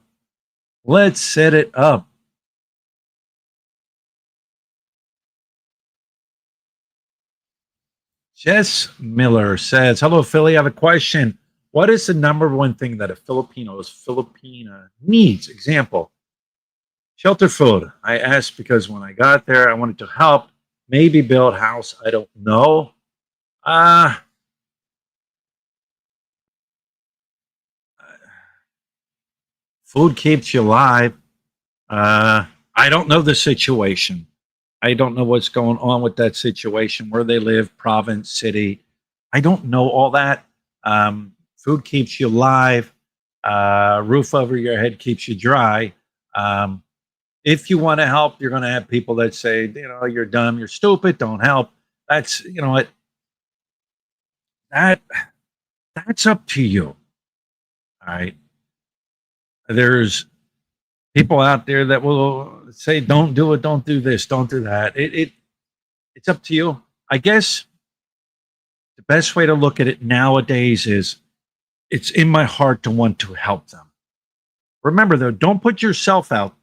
Let's set it up. Jess Miller says, hello, Philly. I have a question. What is the number one thing that a Filipina needs? Example, shelter food. I asked because when I got there, I wanted to help, maybe build house. I don't know. Food keeps you alive. I don't know the situation. I don't know what's going on with that situation, where they live, province, city. I don't know all that. Food keeps you alive. Roof over your head keeps you dry. If you want to help, you're going to have people that say, you're dumb, you're stupid, don't help. That's, what, that's up to you. All right. There's people out there that will say, don't do it, don't do this, don't do that. It's up to you. I guess the best way to look at it nowadays is it's in my heart to want to help them. Remember, though, don't put yourself out.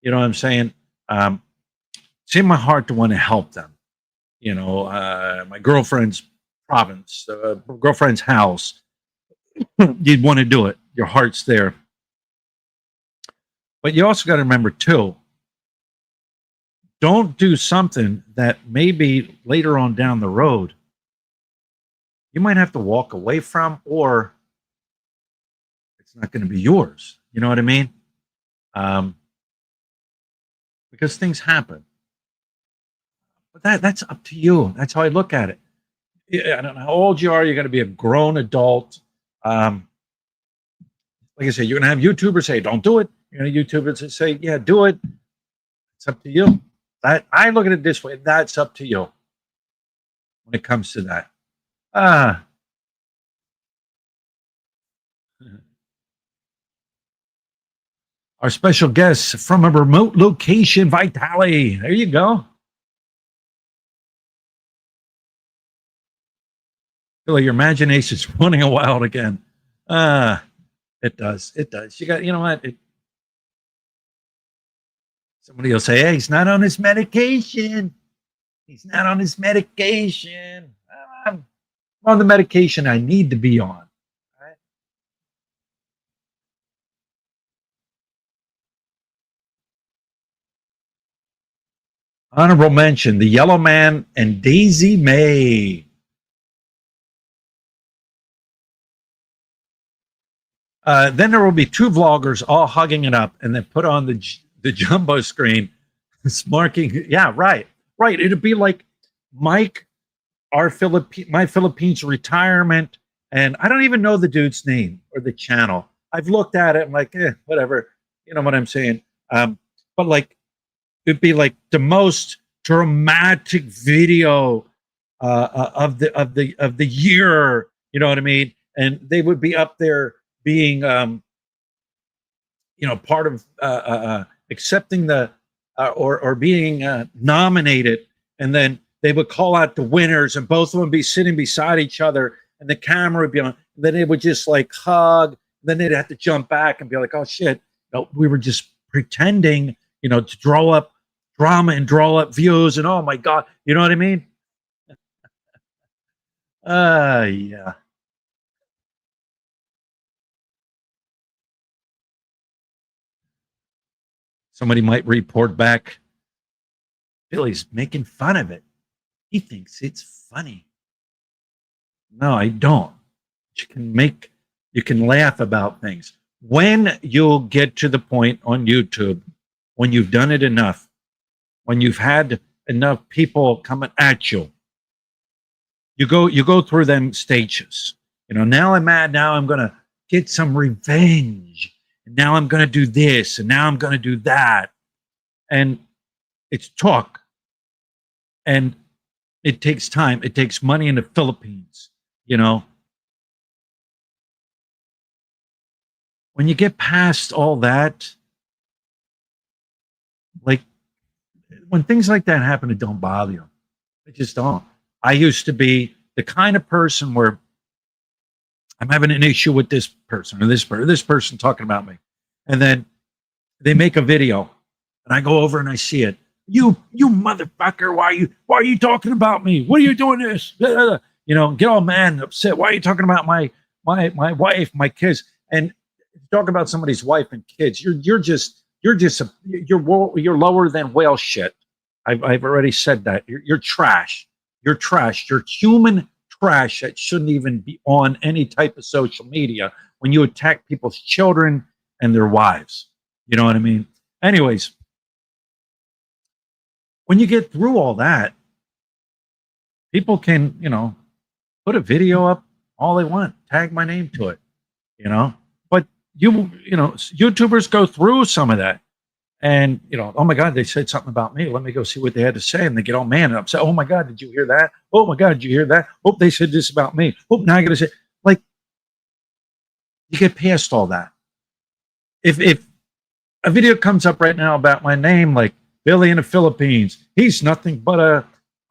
You know what I'm saying? It's in my heart to want to help them. My girlfriend's province, girlfriend's house. You'd want to do it. Your heart's there. But you also got to remember, too, don't do something that maybe later on down the road you might have to walk away from, or it's not going to be yours. You know what I mean? Because things happen. But that's up to you. That's how I look at it. I don't know how old you are. You're going to be a grown adult. Like I said, you're going to have YouTubers say, don't do it. You're going to YouTubers say, yeah, do it. It's up to you. I look at it this way. That's up to you when it comes to that. Our special guest from a remote location, Vitali. There you go. Feel like your imagination's running wild again. It does. It does. You know what? Somebody will say, hey, he's not on his medication. He's not on his medication. I'm on the medication I need to be on. Right? Honorable mention, the Yellow Man and Daisy May. Then there will be two vloggers all hugging it up, and then put on the jumbo screen, marking. Yeah, right. It'd be like Mike, my Philippines retirement, and I don't even know the dude's name or the channel. I've looked at it. I'm like, whatever. You know what I'm saying? But like, it'd be like the most dramatic video of the year. You know what I mean? And they would be up there being part of accepting the or being nominated, and then they would call out the winners, and both of them be sitting beside each other, and the camera would be on. And then they would just like hug. Then they'd have to jump back and be like, "Oh shit, no, we were just pretending, to draw up drama and draw up views." And oh my god, you know what I mean? Yeah. Somebody might report back, Billy's making fun of it. He thinks it's funny. No, I don't. You can you can laugh about things. When you'll get to the point on YouTube, when you've done it enough, when you've had enough people coming at you, you go through them stages. Now I'm mad, now I'm gonna get some revenge. And now I'm gonna do this, and now I'm gonna do that. And it's talk. And it takes time. It takes money in the Philippines, you know. When you get past all that, like when things like that happen, it don't bother you. It just don't. I used to be the kind of person where I'm having an issue with this person or this person talking about me. And then they make a video and I go over and I see it. You motherfucker, why are you talking about me? What are you doing this? Get all mad and upset. Why are you talking about my wife, my kids? And talk about somebody's wife and kids. You're lower than whale shit. I've already said that. You're trash. You're trash. You're human trash that shouldn't even be on any type of social media when you attack people's children and their wives. You know what I mean? Anyways, when you get through all that, people can, put a video up all they want, tag my name to it, But YouTubers go through some of that. And, oh my God, they said something about me. Let me go see what they had to say. And they get all mad and upset. Oh my God, did you hear that? Oh my God, did you hear that? Oh, they said this about me. Oh, now I got to say, like, you get past all that. If a video comes up right now about my name, like Billy in the Philippines, he's nothing but a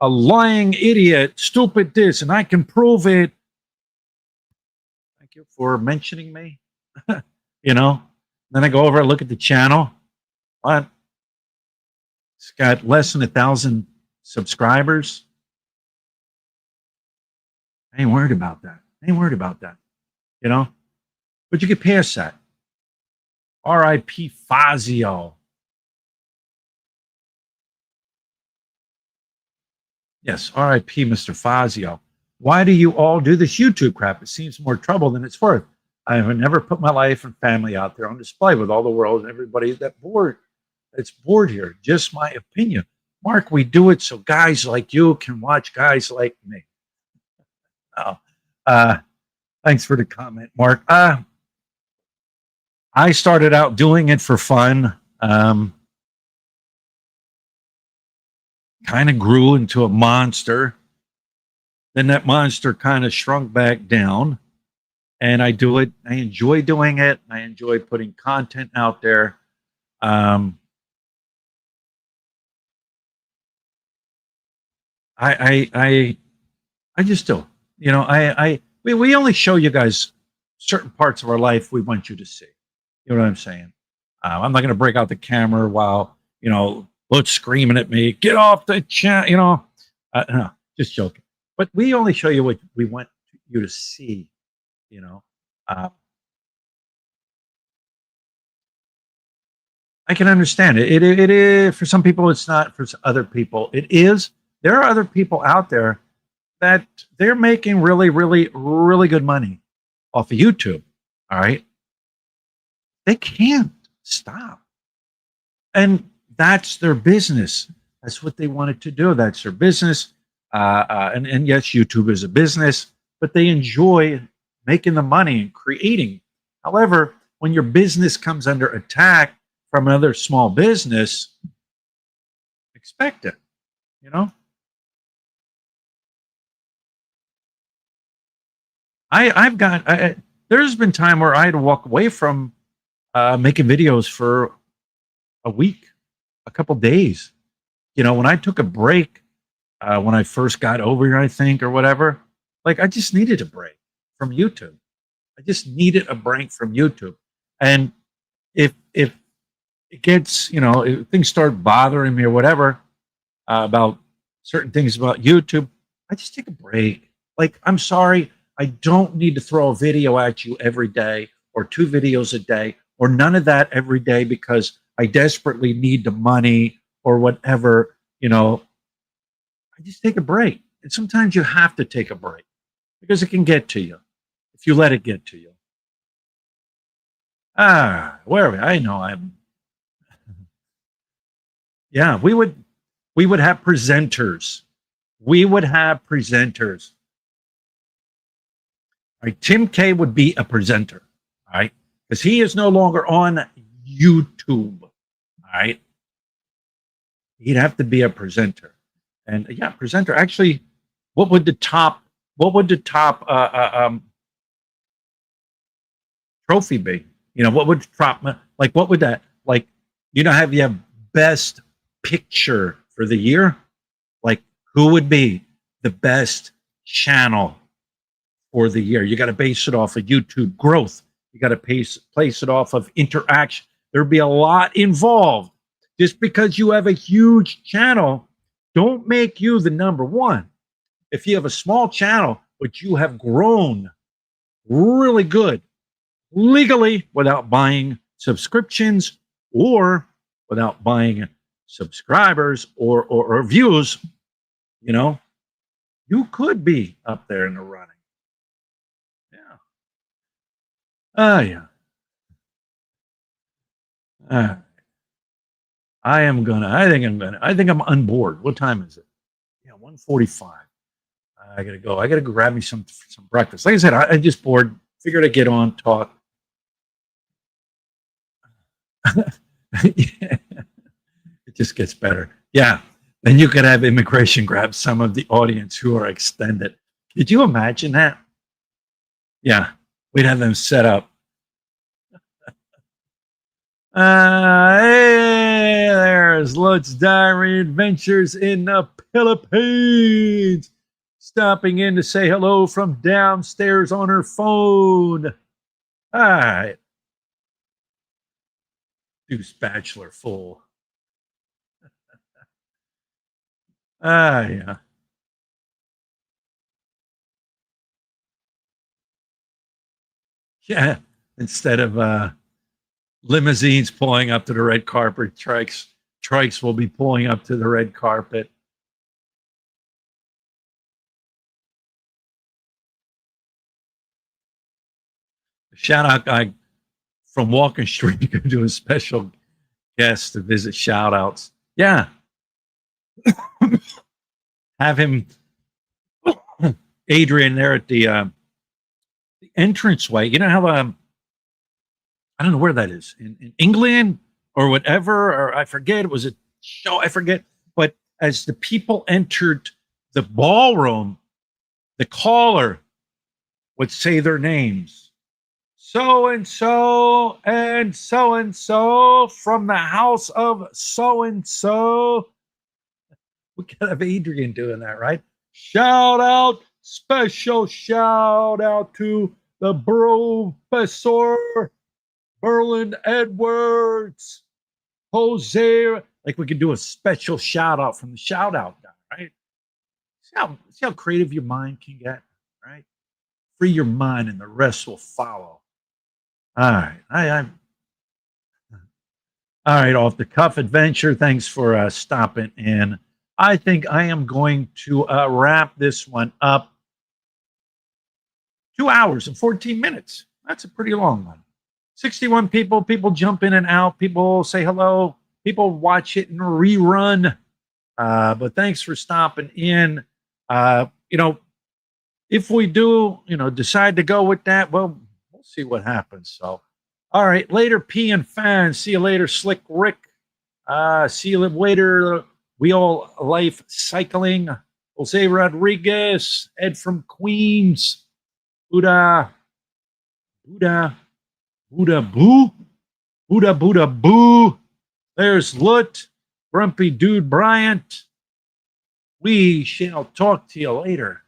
lying idiot, stupid this, and I can prove it. Thank you for mentioning me. Then I go over and look at the channel. What? It's got less than 1,000 subscribers. I ain't worried about that. But you get past that. R.I.P. Fazio. Yes, R.I.P. Mr. Fazio. Why do you all do this YouTube crap? It seems more trouble than it's worth. I have never put my life and family out there on display with all the world and everybody that's bored here. Just my opinion. Mark, we do it so guys like you can watch guys like me. Oh, thanks for the comment, Mark. I started out doing it for fun. Kind of grew into a monster. Then that monster kind of shrunk back down. And I do it. I enjoy doing it. I enjoy putting content out there. I just do. We only show you guys certain parts of our life we want you to see. You know what I'm saying? I'm not going to break out the camera while Butch screaming at me, "Get off the chat!" No, just joking. But we only show you what we want you to see. I can understand it. It is for some people. It's not for other people. It is. There are other people out there that they're making really, really, really good money off of YouTube. All right, they can't stop, and that's their business. That's what they wanted to do. That's their business. And yes, YouTube is a business, but they enjoy making the money and creating. However, when your business comes under attack from another small business, expect it. I've got there's been time where I had to walk away from making videos for a week, a couple days. When I took a break, when I first got over here, I think, or whatever, like I just needed a break from YouTube. I just needed a break from YouTube. And if it gets, if things start bothering me or whatever about certain things about YouTube, I just take a break. Like, I'm sorry, I don't need to throw a video at you every day or two videos a day or none of that every day because I desperately need the money or whatever. I just take a break. And sometimes you have to take a break because it can get to you if you let it get to you. Where are we? I know I'm. Yeah, we would have presenters. We would have presenters. Right? Tim K would be a presenter, right? Because he is no longer on YouTube, right? He'd have to be a presenter, and yeah, presenter. Actually, what would the top? What would the top trophy be? What would top? Like, what would that? Like, have you have best picture for the year? Like, who would be the best channel for the year? You got to base it off of YouTube growth. You got to place it off of interaction. There'd be a lot involved. Just because you have a huge channel, don't make you the number one. If you have a small channel, but you have grown really good legally without buying subscriptions or without buying subscribers or views, you could be up there in the running. Yeah. Yeah. Uh, I think I'm unboard. What time is it? Yeah, 1:45. I gotta go. I gotta go grab me some breakfast. Like I said, I just bored. Figured I'd get on, talk. Yeah, it just gets better. Yeah. Then you could have immigration grab some of the audience who are extended. Could you imagine that? Yeah. We'd have them set up. Hey, there's Lutz Diary Adventures in the Philippines. Stopping in to say hello from downstairs on her phone. All right. Deuce Bachelor full. Yeah. Yeah. Instead of limousines pulling up to the red carpet, trikes will be pulling up to the red carpet. Shout out guy from Walking Street could do a special guest to visit shout outs. Yeah. Have him, Adrian, there at the entranceway. You know how I don't know where that is in England or whatever, or I forget. It was a show, I forget. But as the people entered the ballroom, the caller would say their names. So and so and so and so from the house of so and so. We could have Adrian doing that, right? Shout out, special shout out to the Professor Berlin Edwards, Jose. Like we could do a special shout out from the shout out guy, right? See how creative your mind can get, right? Free your mind and the rest will follow. All right. I'm all right, off the cuff adventure. Thanks for stopping in. I think I am going to wrap this one up. 2 hours and 14 minutes. That's a pretty long one. 61 people jump in and out. People say hello. People watch it in rerun. But thanks for stopping in. If we do, decide to go with that, well, we'll see what happens. So, all right, later, P and fans. See you later, Slick Rick. See you later, Wheel Life Cycling. Jose Rodriguez, Ed from Queens. Buddha, Buddha, Buddha, boo, Buddha, Buddha, boo. There's Lut, Grumpy Dude Bryant. We shall talk to you later.